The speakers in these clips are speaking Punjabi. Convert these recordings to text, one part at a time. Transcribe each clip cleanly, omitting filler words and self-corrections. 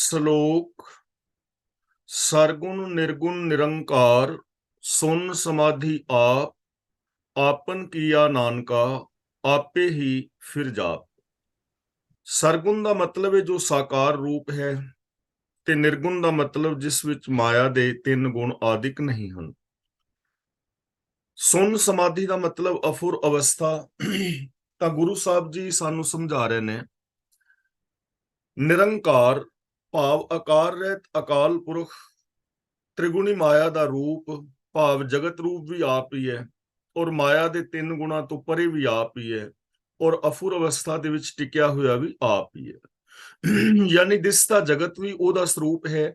ਸ਼ਲੋਕ ਸਰਗੁਣ ਨਿਰਗੁਣ ਨਿਰੰਕਾਰ ਸੁਨ ਸਮਾਧੀ ਆਪਨ ਕੀਆ ਨਾਨਕਾ ਆਪੇ ਹੀ ਫਿਰ ਜਾਪ। ਸਰਗੁਣ ਦਾ ਮਤਲਬ ਹੈ ਜੋ ਸਾਕਾਰ ਰੂਪ ਹੈ ਤੇ ਨਿਰਗੁਣ ਦਾ ਮਤਲਬ ਜਿਸ ਵਿੱਚ ਮਾਇਆ ਦੇ ਤਿੰਨ ਗੁਣ ਆਦਿਕ ਨਹੀਂ ਹਨ। ਸੁਨ ਸਮਾਧੀ ਦਾ ਮਤਲਬ ਅਫੁਰ ਅਵਸਥਾ। ਤਾਂ ਗੁਰੂ ਸਾਹਿਬ ਜੀ ਸਾਨੂੰ ਸਮਝਾ ਰਹੇ ਨੇ ਨਿਰੰਕਾਰ ਭਾਵ ਆਕਾਰ ਰਹਿਤ ਅਕਾਲ ਪੁਰਖ, ਤ੍ਰਿਗੁਣੀ ਮਾਇਆ ਦਾ ਰੂਪ ਭਾਵ ਜਗਤ ਰੂਪ ਵੀ ਆਪ ਹੀ ਹੈ ਔਰ ਮਾਇਆ ਦੇ ਤਿੰਨ ਗੁਣਾ ਤੋਂ ਪਰੇ ਵੀ ਆਪ ਹੀ ਹੈ ਔਰ ਅਫੁਰ ਅਵਸਥਾ ਦੇ ਵਿੱਚ ਟਿਕਿਆ ਹੋਇਆ ਵੀ ਆਪ ਹੀ ਹੈ। ਯਾਨੀ ਦਿਸਦਾ ਜਗਤ ਵੀ ਉਹਦਾ ਸਰੂਪ ਹੈ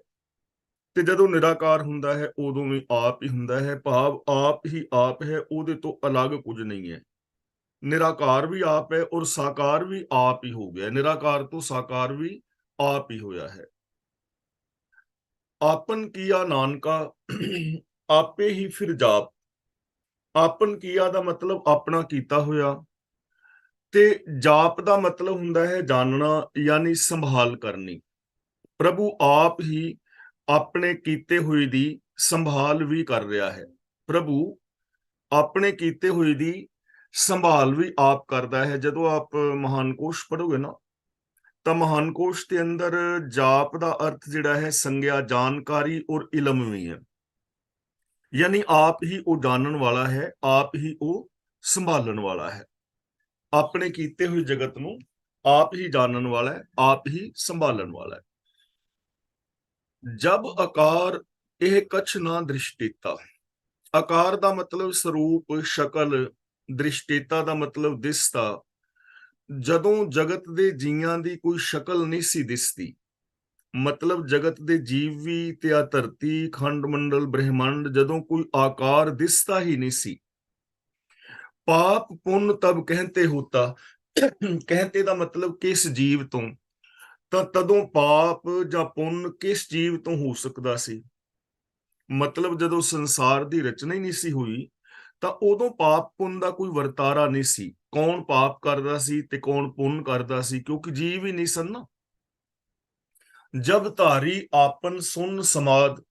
ਤੇ ਜਦੋਂ ਨਿਰਾਕਾਰ ਹੁੰਦਾ ਹੈ ਉਦੋਂ ਵੀ ਆਪ ਹੀ ਹੁੰਦਾ ਹੈ, ਭਾਵ ਆਪ ਹੀ ਆਪ ਹੈ, ਉਹਦੇ ਤੋਂ ਅਲੱਗ ਕੁਝ ਨਹੀਂ ਹੈ। ਨਿਰਾਕਾਰ ਵੀ ਆਪ ਹੈ ਔਰ ਸਾਕਾਰ ਵੀ ਆਪ ਹੀ ਹੋ ਗਿਆ, ਨਿਰਾਕਾਰ ਤੋਂ ਸਾਕਾਰ ਵੀ ਆਪ ਹੀ ਹੋਇਆ ਹੈ। ਆਪਨ ਕੀਆ ਨਾਨਕਾ ਆਪੇ ਹੀ ਫਿਰ ਜਾਪ। ਆਪਨ ਕੀਆ ਦਾ ਮਤਲਬ ਆਪਣਾ ਕੀਤਾ ਹੋਇਆ ਤੇ ਜਾਪ ਦਾ ਮਤਲਬ ਹੁੰਦਾ ਹੈ ਜਾਣਨਾ, ਯਾਨੀ ਸੰਭਾਲ ਕਰਨੀ। ਪ੍ਰਭੂ ਆਪ ਹੀ ਆਪਣੇ ਕੀਤੇ ਹੋਏ ਦੀ ਸੰਭਾਲ ਵੀ ਕਰ ਰਿਹਾ ਹੈ। ਪ੍ਰਭੂ ਆਪਣੇ ਕੀਤੇ ਹੋਏ ਦੀ ਸੰਭਾਲ ਵੀ ਆਪ ਕਰਦਾ ਹੈ। ਜਦੋਂ ਆਪ ਮਹਾਨ ਕੋਸ਼ ਪੜ੍ਹੋਗੇ ਨਾ ਤਾਂ ਮਹਾਨ ਕੋਸ਼ ਦੇ ਅੰਦਰ ਜਾਪ ਦਾ ਅਰਥ ਜਿਹੜਾ ਹੈ ਸੰਗਿਆ, ਜਾਣਕਾਰੀ ਔਰ ਇਲਮ ਵੀ ਹੈ। ਯਾਨੀ ਆਪ ਹੀ ਉਹ ਜਾਣਨ ਵਾਲਾ ਹੈ, ਆਪ ਹੀ ਉਹ ਸੰਭਾਲਣ ਵਾਲਾ ਹੈ। ਆਪਣੇ ਕੀਤੇ ਹੋਏ ਜਗਤ ਨੂੰ ਆਪ ਹੀ ਜਾਣਨ ਵਾਲਾ ਹੈ, ਆਪ ਹੀ ਸੰਭਾਲਣ ਵਾਲਾ ਹੈ। ਜਬ ਆਕਾਰ ਇਹ ਕਛ ਨਾ ਦ੍ਰਿਸ਼ਟੀਤਾ। ਆਕਾਰ ਦਾ ਮਤਲਬ ਸਰੂਪ, ਸ਼ਕਲ, ਦ੍ਰਿਸ਼ਟੀਤਾ ਦਾ ਮਤਲਬ ਦਿਸਦਾ। ਜਦੋਂ ਜਗਤ ਦੇ ਜੀਆਂ ਦੀ ਕੋਈ ਸ਼ਕਲ ਨਹੀਂ ਸੀ ਦਿਸਦੀ, ਮਤਲਬ ਜਗਤ ਦੇ ਜੀਵ ਵੀ ਤੇ ਆ ਧਰਤੀ, ਖੰਡ ਮੰਡਲ, ਬ੍ਰਹਿਮੰਡ, ਜਦੋਂ ਕੋਈ ਆਕਾਰ ਦਿਸਦਾ ਹੀ ਨਹੀਂ ਸੀ। ਪਾਪ ਪੁੰਨ ਤਬ ਕਹਿੰਤੇ ਹੋਤਾ। ਕਹਿੰਤੇ ਦਾ ਮਤਲਬ ਕਿਸ ਜੀਵ ਤੋਂ, ਤਾਂ ਤਦੋਂ ਪਾਪ ਜਾਂ ਪੁੰਨ ਕਿਸ ਜੀਵ ਤੋਂ ਹੋ ਸਕਦਾ ਸੀ। ਮਤਲਬ ਜਦੋਂ ਸੰਸਾਰ ਦੀ ਰਚਨਾ ਹੀ ਨਹੀਂ ਸੀ ਹੋਈ ਤਾਂ ਉਦੋਂ ਪਾਪ ਪੁੰਨ ਦਾ ਕੋਈ ਵਰਤਾਰਾ ਨਹੀਂ ਸੀ। ਕੌਣ ਪਾਪ ਕਰਦਾ ਸੀ ਤੇ ਕੌਣ ਪੁੰਨ ਕਰਦਾ ਸੀ, ਕਿਉਂਕਿ ਜੀਵ ਹੀ ਨਹੀਂ ਸਨ ਨਾ। ਜਬ ਧਾਰੀ ਆਪਨ ਸੁਨ ਸਮਾਧ।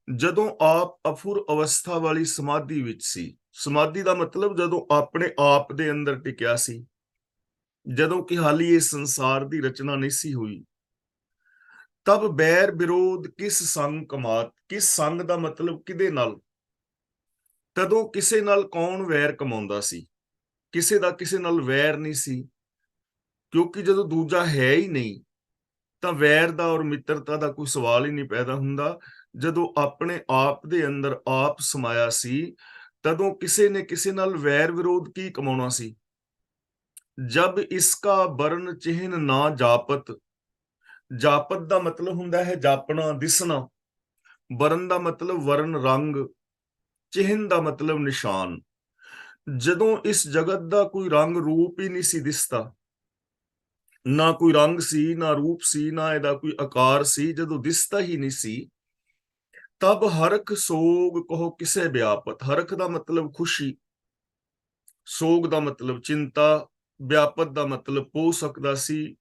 ਜਦੋਂ ਆਪ ਅਫੁਰ ਅਵਸਥਾ ਵਾਲੀ ਸਮਾਧੀ ਵਿੱਚ ਸੀ। ਸਮਾਧੀ ਦਾ ਮਤਲਬ ਜਦੋਂ ਆਪਣੇ ਆਪ ਦੇ ਅੰਦਰ ਟਿਕਿਆ ਸੀ, ਜਦੋਂ ਕਿ ਹਾਲੀ ਇਹ ਸੰਸਾਰ ਦੀ ਰਚਨਾ ਨਹੀਂ ਸੀ ਹੋਈ। ਤਬ ਬੈਰ ਵਿਰੋਧ ਕਿਸ ਸੰਗ ਕਮਾਤ। ਕਿਸ ਸੰਗ ਦਾ ਮਤਲਬ ਕਿਹਦੇ ਨਾਲ। ਤਦੋਂ ਕਿਸੇ ਨਾਲ ਕੌਣ ਵੈਰ ਕਮਾਉਂਦਾ ਸੀ। ਕਿਸੇ ਦਾ ਕਿਸੇ ਨਾਲ ਵੈਰ ਨਹੀਂ ਸੀ, ਕਿਉਂਕਿ ਜਦੋਂ ਦੂਜਾ ਹੈ ਹੀ ਨਹੀਂ ਤਾਂ ਵੈਰ ਦਾ ਔਰ ਮਿੱਤਰਤਾ ਦਾ ਕੋਈ ਸਵਾਲ ਹੀ ਨਹੀਂ ਪੈਦਾ ਹੁੰਦਾ। ਜਦੋਂ ਆਪਣੇ ਆਪ ਦੇ ਅੰਦਰ ਆਪ ਸਮਾਇਆ ਸੀ ਤਦੋਂ ਕਿਸੇ ਨੇ ਕਿਸੇ ਨਾਲ ਵੈਰ ਵਿਰੋਧ ਕੀ ਕਮਾਉਣਾ ਸੀ। ਜਬ ਇਸਕਾ ਬਰਨ ਚਿਹਨ ਨਾ ਜਾਪਤ। ਜਾਪਤ ਦਾ ਮਤਲਬ ਹੁੰਦਾ ਹੈ ਜਾਪਣਾ, ਦਿਸਣਾ। ਬਰਨ ਦਾ ਮਤਲਬ ਵਰਨ, ਰੰਗ। ਚਿਹਨ ਦਾ ਮਤਲਬ ਨਿਸ਼ਾਨ। ਜਦੋਂ ਇਸ ਜਗਤ ਦਾ ਕੋਈ ਰੰਗ ਰੂਪ ਹੀ ਨਹੀਂ ਸੀ ਦਿਸਦਾ, ਨਾ ਕੋਈ ਰੰਗ ਸੀ, ਨਾ ਰੂਪ ਸੀ, ਨਾ ਇਹਦਾ ਕੋਈ ਆਕਾਰ ਸੀ, ਜਦੋਂ ਦਿਸਦਾ ਹੀ ਨਹੀਂ ਸੀ, ਤਬ ਹਰਖ ਸੋਗ ਕਹੋ ਕਿਸੇ ਵਿਆਪਤ। ਹਰਖ ਦਾ ਮਤਲਬ ਖੁਸ਼ੀ, ਸੋਗ ਦਾ ਮਤਲਬ ਚਿੰਤਾ, ਵਿਆਪਤ ਦਾ ਮਤਲਬ ਪੋ ਸਕਦਾ ਸੀ।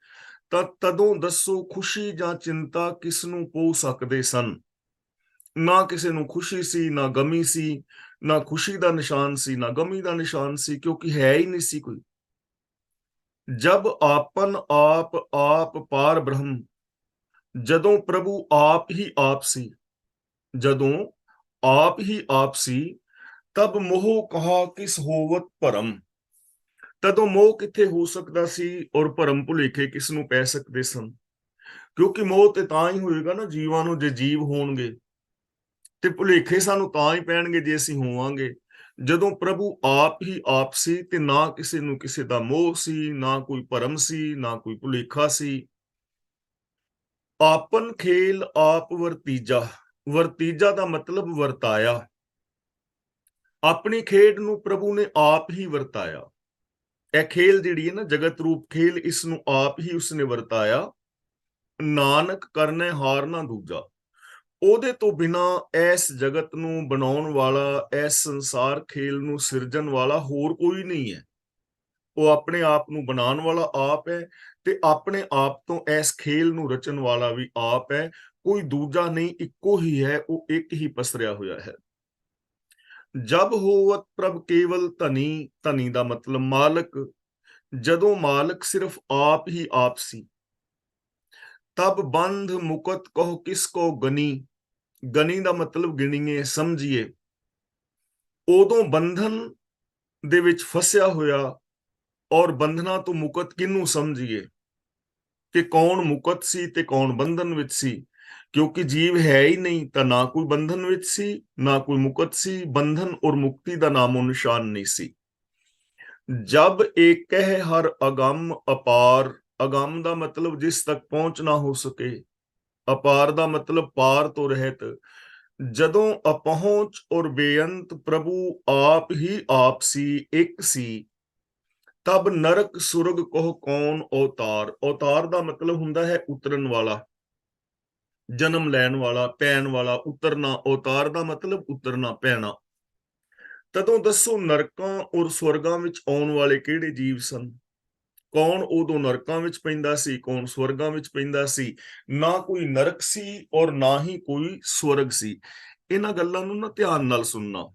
ਤਾਂ ਤਦੋਂ ਦੱਸੋ ਖੁਸ਼ੀ ਜਾਂ ਚਿੰਤਾ ਕਿਸ ਨੂੰ ਪੋ ਸਕਦੇ ਸਨ। ਨਾ ਕਿਸੇ ਨੂੰ ਖੁਸ਼ੀ ਸੀ, ਨਾ ਗਮੀ ਸੀ, ਨਾ ਖੁਸ਼ੀ ਦਾ ਨਿਸ਼ਾਨ ਸੀ, ਨਾ ਗਮੀ ਦਾ ਨਿਸ਼ਾਨ ਸੀ, ਕਿਉਂਕਿ ਹੈ ਹੀ ਨਹੀਂ ਸੀ ਕੋਈ। ਜਬ ਆਪਨ ਆਪ ਪਾਰ ਬ੍ਰਹਮ। ਜਦੋਂ ਪ੍ਰਭੂ ਆਪ ਹੀ ਆਪ ਸੀ, ਜਦੋਂ ਆਪ ਹੀ ਆਪ ਸੀ, ਤਬ ਮੋਹ ਕਹਾ ਕਿਸ ਹੋਵਤ ਭਰਮ। ਤਦੋਂ ਮੋਹ ਕਿੱਥੇ ਹੋ ਸਕਦਾ ਸੀ ਔਰ ਭਰਮ ਭੁਲੇਖੇ ਕਿਸ ਨੂੰ ਪੈ ਸਕਦੇ ਸਨ। ਕਿਉਂਕਿ ਮੋਹ ਤੇ ਤਾਂ ਹੀ ਹੋਏਗਾ ਨਾ ਜੀਵਾਂ ਨੂੰ ਜੇ ਜੀਵ ਹੋਣਗੇ, ਤੇ ਭੁਲੇਖੇ ਸਾਨੂੰ ਤਾਂ ਹੀ ਪੈਣਗੇ ਜੇ ਅਸੀਂ ਹੋਵਾਂਗੇ। ਜਦੋਂ ਪ੍ਰਭੂ ਆਪ ਹੀ ਆਪ ਸੀ ਤੇ ਨਾ ਕਿਸੇ ਨੂੰ ਕਿਸੇ ਦਾ ਮੋਹ ਸੀ, ਨਾ ਕੋਈ ਭਰਮ ਸੀ, ਨਾ ਕੋਈ ਭੁਲੇਖਾ ਸੀ। ਆਪਨ ਖੇਲ ਆਪ ਵਰਤੀਜਾ। ਵਰਤੀਜਾ ਦਾ ਮਤਲਬ ਵਰਤਾਇਆ। ਆਪਣੀ ਖੇਡ ਨੂੰ ਪ੍ਰਭੂ ਨੇ ਆਪ ਹੀ ਵਰਤਾਇਆ। ਇਹ ਖੇਲ ਜਿਹੜੀ ਹੈ ਨਾ ਜਗਤ ਰੂਪ ਖੇਲ, ਇਸ ਨੂੰ ਆਪ ਹੀ ਉਸਨੇ ਵਰਤਾਇਆ। ਨਾਨਕ ਕਰਨੇ ਹਾਰ ਨਾ ਦੂਜਾ। ਉਹਦੇ ਤੋਂ ਬਿਨਾ ਇਸ ਜਗਤ ਨੂੰ ਬਣਾਉਣ ਵਾਲਾ, ਇਸ ਸੰਸਾਰ ਖੇਲ ਨੂੰ ਸਿਰਜਣ ਵਾਲਾ ਹੋਰ ਕੋਈ ਨਹੀਂ ਹੈ। ਉਹ ਆਪਣੇ ਆਪ ਨੂੰ ਬਣਾਉਣ ਵਾਲਾ ਆਪ ਹੈ ਤੇ ਆਪਣੇ ਆਪ ਤੋਂ ਇਸ ਖੇਲ ਨੂੰ ਰਚਣ ਵਾਲਾ ਵੀ ਆਪ ਹੈ, ਕੋਈ ਦੂਜਾ ਨਹੀਂ, ਇੱਕੋ ਹੀ ਹੈ, ਉਹ ਇੱਕ ਹੀ ਪਸਰਿਆ ਹੋਇਆ ਹੈ। ਜਬ ਹੋਵਤ ਪ੍ਰਭ ਕੇਵਲ ਧਨੀ, ਧਨੀ ਦਾ ਮਤਲਬ ਮਾਲਕ, ਜਦੋਂ ਮਾਲਕ ਸਿਰਫ ਆਪ ਹੀ ਆਪ ਸੀ। ਤਬ ਬੰਧ ਮੁਕਤ ਕਹੋ ਕਿਸ ਕੋ ਗਨੀ, ਗਨੀ ਦਾ ਮਤਲਬ ਗਿਣੀਏ, ਸਮਝੀਏ। ਉਦੋਂ ਬੰਧਨ ਦੇ ਵਿੱਚ ਫਸਿਆ ਹੋਇਆ ਔਰ ਬੰਧਨਾਂ ਤੋਂ ਮੁਕਤ ਕਿਹਨੂੰ ਸਮਝੀਏ, ਕਿ ਕੌਣ ਮੁਕਤ ਸੀ ਤੇ ਕੌਣ ਬੰਧਨ ਵਿੱਚ ਸੀ। ਕਿਉਂਕਿ ਜੀਵ ਹੈ ਹੀ ਨਹੀਂ, ਤਾਂ ਨਾ ਕੋਈ ਬੰਧਨ ਵਿੱਚ ਸੀ ਨਾ ਕੋਈ ਮੁਕਤ ਸੀ, ਬੰਧਨ ਔਰ ਮੁਕਤੀ ਦਾ ਨਾਮੋ ਨਿਸ਼ਾਨ ਨਹੀਂ ਸੀ। ਜਬ ਏਕ ਹੈ ਹਰ ਅਗੰਮ ਅਪਾਰ, ਅਗੰਮ ਦਾ ਮਤਲਬ ਜਿਸ ਤੱਕ ਪਹੁੰਚ ਨਾ ਹੋ ਸਕੇ, ਅਪਾਰ ਦਾ ਮਤਲਬ ਪਾਰ ਤੋਂ ਰਹਿਤ। ਜਦੋਂ ਅਪਹੁੰਚ ਔਰ ਬੇਅੰਤ ਪ੍ਰਭੂ ਆਪ ਹੀ ਆਪ ਸੀ, ਇੱਕ ਸੀ, ਤਬ ਨਰਕ ਸੁਰਗ ਕਹੋ ਕੌਣ ਅਵਤਾਰ। ਅਵਤਾਰ ਦਾ ਮਤਲਬ ਹੁੰਦਾ ਹੈ ਉਤਰਨ ਵਾਲਾ, ਜਨਮ ਲੈਣ ਵਾਲਾ, ਪੈਣ ਵਾਲਾ, ਉਤਰਨਾ। ਅਵਤਾਰ ਦਾ ਮਤਲਬ ਉਤਰਨਾ, ਪੈਣਾ। ਤਦੋਂ ਦੱਸੋ ਨਰਕਾਂ ਔਰ ਸਵਰਗਾਂ ਵਿੱਚ ਆਉਣ ਵਾਲੇ ਕਿਹੜੇ ਜੀਵ ਸਨ? ਕੌਣ ਉਦੋਂ ਨਰਕਾਂ ਵਿੱਚ ਪੈਂਦਾ ਸੀ, ਕੌਣ ਸਵਰਗਾਂ ਵਿੱਚ ਪੈਂਦਾ ਸੀ? ਨਾ ਕੋਈ ਨਰਕ ਸੀ ਔਰ ਨਾ ਹੀ ਕੋਈ ਸਵਰਗ ਸੀ। ਇਹਨਾਂ ਗੱਲਾਂ ਨੂੰ ਨਾ ਧਿਆਨ ਨਾਲ ਸੁਣਨਾ।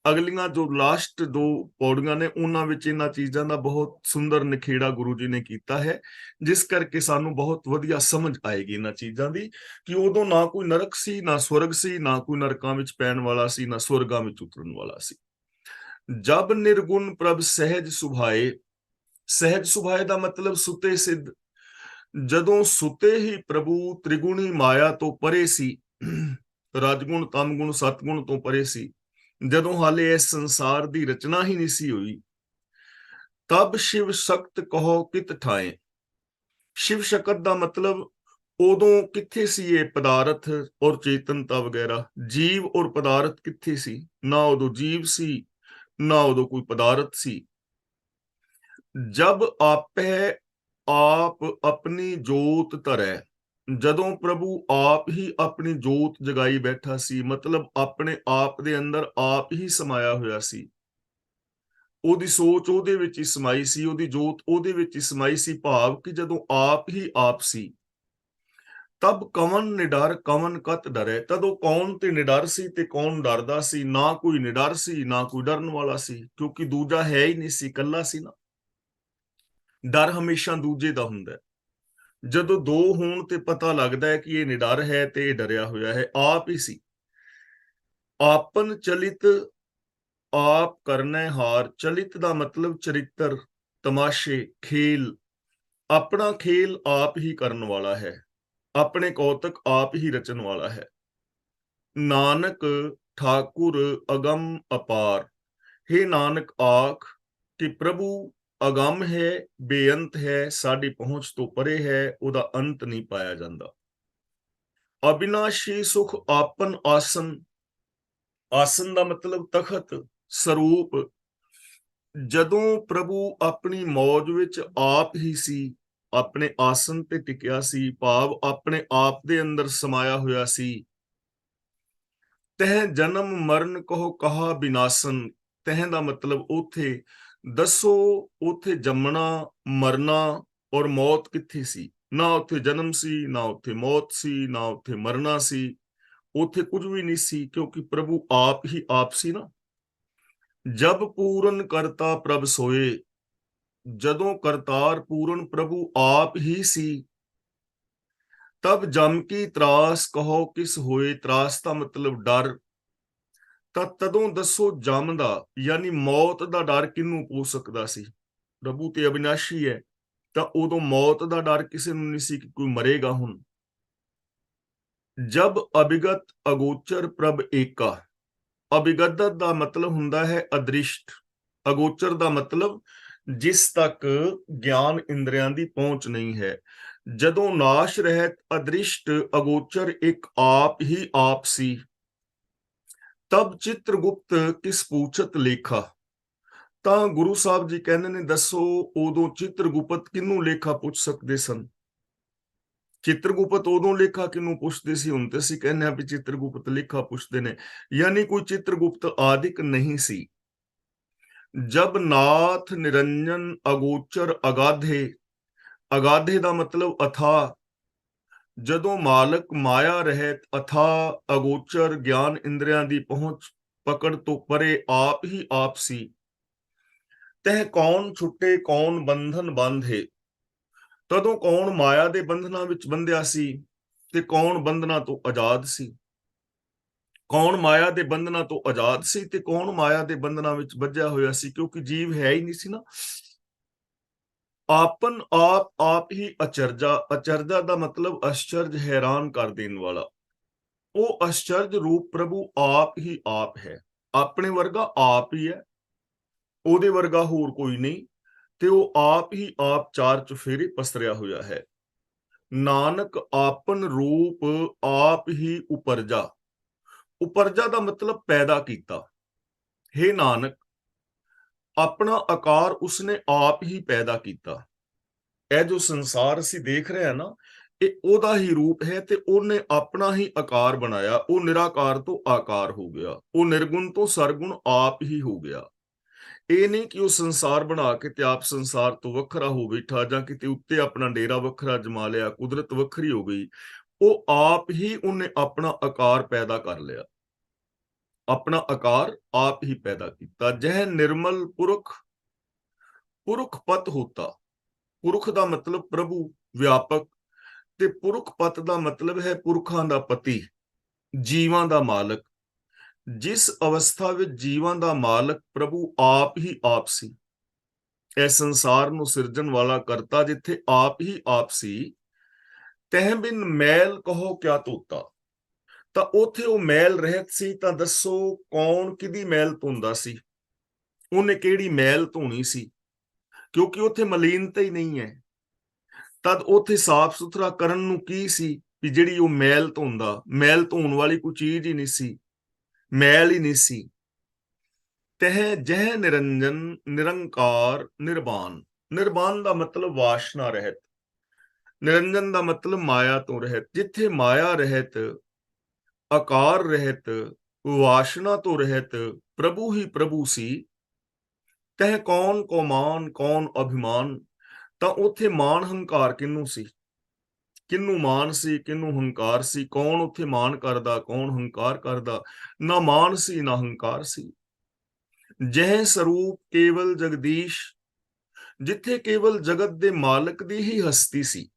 ਅਗਲੀਆਂ ਜੋ ਲਾਸਟ 2 ਪੌੜੀਆਂ ਨੇ, ਉਹਨਾਂ ਵਿੱਚ ਇਹਨਾਂ ਚੀਜ਼ਾਂ ਦਾ ਬਹੁਤ ਸੁੰਦਰ ਨਿਖੇੜਾ ਗੁਰੂ ਜੀ ਨੇ ਕੀਤਾ ਹੈ, ਜਿਸ ਕਰਕੇ ਸਾਨੂੰ ਬਹੁਤ ਵਧੀਆ ਸਮਝ ਆਏਗੀ ਇਹਨਾਂ ਚੀਜ਼ਾਂ ਦੀ, ਕਿ ਉਦੋਂ ਨਾ ਕੋਈ ਨਰਕ ਸੀ, ਨਾ ਸਵਰਗ ਸੀ, ਨਾ ਕੋਈ ਨਰਕਾਂ ਵਿੱਚ ਪੈਣ ਵਾਲਾ ਸੀ, ਨਾ ਸਵਰਗਾਂ ਵਿੱਚ ਉਤਰਨ ਵਾਲਾ ਸੀ। ਜਬ ਨਿਰਗੁਣ ਪ੍ਰਭ ਸਹਿਜ ਸੁਭਾਏ, ਸਹਿਜ ਸੁਭਾਏ ਦਾ ਮਤਲਬ ਸੁਤੇ ਸਿੱਧ। ਜਦੋਂ ਸੁਤੇ ਹੀ ਪ੍ਰਭੂ ਤ੍ਰਿਗੁਣੀ ਮਾਇਆ ਤੋਂ ਪਰੇ ਸੀ, ਰਜਗੁਣ, ਤਮਗੁਣ, ਸਤਗੁਣ ਤੋਂ ਪਰੇ ਸੀ, ਜਦੋਂ ਹਾਲੇ ਇਸ ਸੰਸਾਰ ਦੀ ਰਚਨਾ ਹੀ ਨਹੀਂ ਸੀ ਹੋਈ, ਤਬ ਸ਼ਿਵ ਸ਼ਕਤ ਕਹੋ ਕਿਤ ਠਾਏ। ਸ਼ਿਵ ਸ਼ਕਤ ਦਾ ਮਤਲਬ ਉਦੋਂ ਕਿੱਥੇ ਸੀ ਇਹ ਪਦਾਰਥ ਔਰ ਚੇਤਨਤਾ ਵਗੈਰਾ, ਜੀਵ ਔਰ ਪਦਾਰਥ ਕਿੱਥੇ ਸੀ? ਨਾ ਉਦੋਂ ਜੀਵ ਸੀ, ਨਾ ਉਦੋਂ ਕੋਈ ਪਦਾਰਥ ਸੀ। ਜਬ ਆਪੇ ਆਪ ਆਪਣੀ ਜੋਤ ਧਰੈ, ਜਦੋਂ ਪ੍ਰਭੂ ਆਪ ਹੀ ਆਪਣੀ ਜੋਤ ਜਗਾਈ ਬੈਠਾ ਸੀ, ਮਤਲਬ ਆਪਣੇ ਆਪ ਦੇ ਅੰਦਰ ਆਪ ਹੀ ਸਮਾਇਆ ਹੋਇਆ ਸੀ। ਉਹਦੀ ਸੋਚ ਉਹਦੇ ਵਿੱਚ ਹੀ ਸਮਾਈ ਸੀ, ਉਹਦੀ ਜੋਤ ਉਹਦੇ ਵਿੱਚ ਹੀ ਸਮਾਈ ਸੀ, ਭਾਵ ਕਿ ਜਦੋਂ ਆਪ ਹੀ ਆਪ ਸੀ। ਤਬ ਕਵਨ ਨਿਡਰ ਕਵਨ ਕਤ ਡਰੈ, ਤਦੋਂ ਕੌਣ ਤੇ ਨਿਡਰ ਸੀ ਤੇ ਕੌਣ ਡਰਦਾ ਸੀ? ਨਾ ਕੋਈ ਨਿਡਰ ਸੀ, ਨਾ ਕੋਈ ਡਰਨ ਵਾਲਾ ਸੀ, ਕਿਉਂਕਿ ਦੂਜਾ ਹੈ ਹੀ ਨਹੀਂ ਸੀ, ਇਕੱਲਾ ਸੀ ਨਾ। ਡਰ ਹਮੇਸ਼ਾ ਦੂਜੇ ਦਾ ਹੁੰਦਾ। ਜਦੋਂ 2 ਹੋਣ ਤੇ ਪਤਾ ਲੱਗਦਾ ਹੈ ਕਿ ਇਹ ਨਿਡਰ ਹੈ ਤੇ ਇਹ ਡਰਿਆ ਹੋਇਆ ਹੈ, ਆਪ ਹੀ ਸੀ। ਆਪਨ ਚਲਿਤ ਆਪ ਕਰਨੈ ਹਾਰ, ਚਲਿਤ ਦਾ ਮਤਲਬ ਚਰਿੱਤਰ, ਤਮਾਸ਼ੇ, ਖੇਲ। ਆਪਣਾ ਖੇਲ ਆਪ ਹੀ ਕਰਨ ਵਾਲਾ ਹੈ, ਆਪਣੇ ਕੌਤਕ ਆਪ ਹੀ ਰਚਣ ਵਾਲਾ ਹੈ। ਨਾਨਕ ਠਾਕੁਰ ਅਗੰਮ ਅਪਾਰ, हे ਨਾਨਕ ਆਖ ਕਿ ਪ੍ਰਭੂ ਅਗੰਮ ਹੈ, ਬੇਅੰਤ ਹੈ, ਸਾਡੀ ਪਹੁੰਚ ਤੋਂ ਪਰੇ ਹੈ, ਉਹਦਾ ਅੰਤ ਨਹੀਂ ਪਾਇਆ ਜਾਂਦਾ। ਅਬਿਨਾਸ਼ੀ ਸੁਖ ਆਪਨ ਆਸਨ, ਆਸਨ ਦਾ ਮਤਲਬ ਤਖਤ, ਸਰੂਪ। ਜਦੋਂ ਪ੍ਰਭੂ ਆਪਣੀ ਮੌਜ ਵਿੱਚ ਆਪ ਹੀ ਸੀ, ਆਪਣੇ ਆਸਨ ਤੇ ਟਿਕਿਆ ਸੀ, ਭਾਵ ਆਪਣੇ ਆਪ ਦੇ ਅੰਦਰ ਸਮਾਇਆ ਹੋਇਆ ਸੀ। ਤਹਿ ਜਨਮ ਮਰਨ ਕਹੋ ਕਹਾ ਬਿਨਾਸਨ, ਤਹਿ ਦਾ ਮਤਲਬ ਉੱਥੇ, ਦੱਸੋ ਉੱਥੇ ਜੰਮਣਾ, ਮਰਨਾ ਔਰ ਮੌਤ ਕਿੱਥੇ ਸੀ? ਨਾ ਉੱਥੇ ਜਨਮ ਸੀ, ਨਾ ਉੱਥੇ ਮੌਤ ਸੀ, ਨਾ ਉੱਥੇ ਮਰਨਾ ਸੀ, ਉੱਥੇ ਕੁਝ ਵੀ ਨਹੀਂ ਸੀ, ਕਿਉਂਕਿ ਪ੍ਰਭੂ ਆਪ ਹੀ ਆਪ ਸੀ ਨਾ। ਜਬ ਪੂਰਨ ਕਰਤਾ ਪ੍ਰਭ ਸੋਏ, ਜਦੋਂ ਕਰਤਾਰ ਪੂਰਨ ਪ੍ਰਭੂ ਆਪ ਹੀ ਸੀ, ਤਬ ਜਮ ਕੀ ਤਰਾਸ ਕਹੋ ਕਿਸ ਹੋਏ, ਤਰਾਸ ਦਾ ਮਤਲਬ ਡਰ। ਤਾਂ ਤਦੋਂ ਦੱਸੋ ਜਮ ਦਾ ਯਾਨੀ ਮੌਤ ਦਾ ਡਰ ਕਿਹਨੂੰ ਹੋ ਸਕਦਾ ਸੀ? ਪ੍ਰਭੂ ਤੇ ਅਬਿਨਾਸ਼ੀ ਹੈ, ਤਾਂ ਉਦੋਂ ਮੌਤ ਦਾ ਡਰ ਕਿਸੇ ਨੂੰ ਨਹੀਂ ਸੀ ਕਿ ਕੋਈ ਮਰੇਗਾ ਹੁਣ। ਜਬ ਅਭਿਗਤ ਅਗੋਚਰ ਪ੍ਰਭ ਏਕਾ, ਅਭਿਗਤ ਦਾ ਮਤਲਬ ਹੁੰਦਾ ਹੈ ਅਦ੍ਰਿਸ਼ਟ, ਅਗੋਚਰ ਦਾ ਮਤਲਬ ਜਿਸ ਤੱਕ ਗਿਆਨ ਇੰਦਰੀਆਂ ਦੀ ਪਹੁੰਚ ਨਹੀਂ ਹੈ। ਜਦੋਂ ਨਾਸ਼ ਰਹਿਤ ਅਦ੍ਰਿਸ਼ਟ ਅਗੋਚਰ ਇੱਕ ਆਪ ਹੀ ਆਪ ਸੀ, ਤਬ ਚਿਤ੍ਰਗੁਪਤ ਕਿਸ ਪੂਛਤ ਲੇਖਾ। ਤਾਂ ਗੁਰੂ ਸਾਹਿਬ ਜੀ ਕਹਿੰਦੇ ਨੇ, ਦੱਸੋ ਉਦੋਂ ਚਿਤ੍ਰਗੁਪਤ ਕਿਹਨੂੰ ਲੇਖਾ ਪੁੱਛ ਸਕਦੇ ਸਨ? ਚਿਤ੍ਰਗੁਪਤ ਉਦੋਂ ਲੇਖਾ ਕਿਹਨੂੰ ਪੁੱਛਦੇ ਸੀ? ਹੁਣ ਤੇ ਅਸੀਂ ਕਹਿੰਦੇ ਆ ਵੀ ਚਿਤ੍ਰਗੁਪਤ ਲੇਖਾ ਪੁੱਛਦੇ ਨੇ, ਯਾਨੀ ਕੋਈ ਚਿਤ੍ਰਗੁਪਤ ਆਦਿਕ ਨਹੀਂ ਸੀ। ਜਬ ਨਾਥ ਨਿਰੰਜਨ ਅਗੋਚਰ ਅਗਾਧੇ, ਅਗਾਧੇ ਦਾ ਮਤਲਬ ਅਥਾਹ, ਜਦੋਂ ਮਾਲਕ ਮਾਇਆ ਰਹਿਤ ਅਥਾਹ ਅਗੋਚਰ ਗਿਆਨ ਇੰਦਰੀਆਂ ਦੀ ਪਹੁੰਚ ਪਕੜ ਤੋਂ ਪਰੇ ਆਪ ਹੀ ਆਪ ਸੀ। ਤਹ ਕੌਣ ਛੁੱਟੇ ਕੌਣ ਬੰਧਨ ਬੰਧੇ, ਤਦੋਂ ਕੌਣ ਮਾਇਆ ਦੇ ਬੰਧਨਾਂ ਵਿੱਚ ਬੰਧਿਆ ਸੀ ਤੇ ਕੌਣ ਬੰਧਨਾਂ ਤੋਂ ਆਜ਼ਾਦ ਸੀ। ਕੌਣ ਮਾਇਆ ਦੇ ਬੰਧਨਾਂ ਤੋਂ ਆਜ਼ਾਦ ਸੀ ਤੇ ਕੌਣ ਮਾਇਆ ਦੇ ਬੰਧਨਾਂ ਵਿੱਚ ਬੱਝਿਆ ਹੋਇਆ ਸੀ, ਕਿਉਂਕਿ ਜੀਵ ਹੈ ਹੀ ਨਹੀਂ ਸੀ ਨਾ। ਆਪਨ ਆਪ ਆਪ ਹੀ ਅਚਰਜਾ, ਅਚਰਜਾ ਦਾ ਮਤਲਬ ਅਚਰਜ, ਹੈਰਾਨ ਕਰ ਦੇਣ ਵਾਲਾ। ਉਹ ਅਚਰਜ ਰੂਪ ਪ੍ਰਭੂ ਆਪ ਹੀ ਆਪ ਹੈ, ਆਪਣੇ ਵਰਗਾ ਆਪ ਹੀ ਹੈ, ਉਹਦੇ ਵਰਗਾ ਹੋਰ ਕੋਈ ਨਹੀਂ, ਤੇ ਉਹ ਆਪ ਹੀ ਆਪ ਚਾਰ ਚੁਫੇਰੇ ਪਸਰਿਆ ਹੋਇਆ ਹੈ। ਨਾਨਕ ਆਪਨ ਰੂਪ ਆਪ ਹੀ ਉਪਰਜਾ, ਉਪਰਜਾ ਦਾ ਮਤਲਬ ਪੈਦਾ ਕੀਤਾ। ਹੇ ਨਾਨਕ, ਆਪਣਾ ਆਕਾਰ ਉਸਨੇ ਆਪ ਹੀ ਪੈਦਾ ਕੀਤਾ। ਇਹ ਜੋ ਸੰਸਾਰ ਅਸੀਂ ਦੇਖ ਰਹੇ ਹਾਂ ਨਾ, ਇਹ ਉਹਦਾ ਹੀ ਰੂਪ ਹੈ ਤੇ ਉਹਨੇ ਆਪਣਾ ਹੀ ਆਕਾਰ ਬਣਾਇਆ। ਉਹ ਨਿਰਾਕਾਰ ਤੋਂ ਆਕਾਰ ਹੋ ਗਿਆ, ਉਹ ਨਿਰਗੁਣ ਤੋਂ ਸਰਗੁਣ ਆਪ ਹੀ ਹੋ ਗਿਆ। ਇਹ ਨਹੀਂ ਕਿ ਉਹ ਸੰਸਾਰ ਬਣਾ ਕੇ ਤੇ ਆਪ ਸੰਸਾਰ ਤੋਂ ਵੱਖਰਾ ਹੋ ਬੈਠਾ ਜਾਂ ਕਿਤੇ ਉੱਤੇ ਆਪਣਾ ਡੇਰਾ ਵੱਖਰਾ ਜਮਾ ਲਿਆ, ਕੁਦਰਤ ਵੱਖਰੀ ਹੋ ਗਈ। ਉਹ ਆਪ ਹੀ ਉਹਨੇ ਆਪਣਾ ਆਕਾਰ ਪੈਦਾ ਕਰ ਲਿਆ, ਆਪਣਾ ਆਕਾਰ ਆਪ ਹੀ ਪੈਦਾ ਕੀਤਾ। ਜਹ ਨਿਰਮਲ ਪੁਰਖ, ਪੁਰਖ ਪਤ ਹੋਤਾ, ਪੁਰਖ ਦਾ ਮਤਲਬ ਪ੍ਰਭੂ ਵਿਆਪਕ, ਤੇ ਪੁਰਖ ਪਤ ਦਾ ਮਤਲਬ ਹੈ ਪੁਰਖਾਂ ਦਾ ਪਤੀ, ਜੀਵਾਂ ਦਾ ਮਾਲਕ। ਜਿਸ ਅਵਸਥਾ ਵਿੱਚ ਜੀਵਾਂ ਦਾ ਮਾਲਕ ਪ੍ਰਭੂ ਆਪ ਹੀ ਆਪ ਸੀ, ਇਹ ਸੰਸਾਰ ਨੂੰ ਸਿਰਜਣ ਵਾਲਾ ਕਰਤਾ ਜਿੱਥੇ ਆਪ ਹੀ ਆਪ ਸੀ, ਤਹਿ ਬਿਨ ਮੈਲ ਕਹੋ ਕਿਆ ਧੋਤਾ, ਤਾਂ ਉਥੇ ਉਹ ਮੈਲ ਰਹਿਤ ਸੀ। ਤਾਂ ਦੱਸੋ ਕੌਣ ਕਿਹਦੀ ਮੈਲ ਧੋਂਦਾ ਸੀ, ਉਹਨੇ ਕਿਹੜੀ ਮੈਲ ਧੋਣੀ ਸੀ, ਕਿਉਂਕਿ ਉਥੇ ਮਲੀਨਤਾ ਹੀ ਨਹੀਂ ਹੈ। ਤਦ ਉਥੇ ਸਾਫ਼ ਸੁਥਰਾ ਕਰਨ ਨੂੰ ਕੀ ਸੀ ਵੀ ਜਿਹੜੀ ਉਹ ਮੈਲ ਧੋਂਦਾ, ਮੈਲ ਧੋਣ ਵਾਲੀ ਕੋਈ ਚੀਜ਼ ਹੀ ਨਹੀਂ ਸੀ, ਮੈਲ ਹੀ ਨਹੀਂ ਸੀ। ਤਹਿ ਜਹ ਨਿਰੰਜਨ ਨਿਰੰਕਾਰ ਨਿਰਵਾਣ, ਨਿਰਵਾਣ ਦਾ ਮਤਲਬ ਵਾਸ਼ਨਾ ਰਹਿਤ, ਨਿਰੰਜਨ ਦਾ ਮਤਲਬ ਮਾਇਆ ਤੋਂ ਰਹਿਤ। ਜਿੱਥੇ ਮਾਇਆ ਰਹਿਤ, ਆਕਾਰ ਰਹਿਤ, ਵਾਸ਼ਨਾ ਤੋਂ ਰਹਿਤ ਪ੍ਰਭੂ ਹੀ ਪ੍ਰਭੂ ਸੀ। ਤਹਿ ਕੌਣ ਕੋ ਮਾਨ ਕੌਣ ਅਭਿਮਾਨ, ਤਾਂ ਉਥੇ ਮਾਨ ਹੰਕਾਰ ਕਿਹਨੂੰ ਸੀ, ਕਿਹਨੂੰ ਮਾਨ ਸੀ ਕਿਹਨੂੰ ਹੰਕਾਰ ਸੀ। ਕੌਣ ਉਥੇ ਮਾਨ ਕਰਦਾ ਕੌਣ ਹੰਕਾਰ ਕਰਦਾ, ਨਾ ਮਾਨ ਸੀ ਨਾ ਹੰਕਾਰ ਸੀ। ਜਹ ਸਰੂਪ ਕੇਵਲ ਜਗਦੀਸ਼, ਜਿੱਥੇ ਕੇਵਲ ਜਗਤ ਦੇ ਮਾਲਕ ਦੀ ਹੀ ਹਸਤੀ ਸੀ,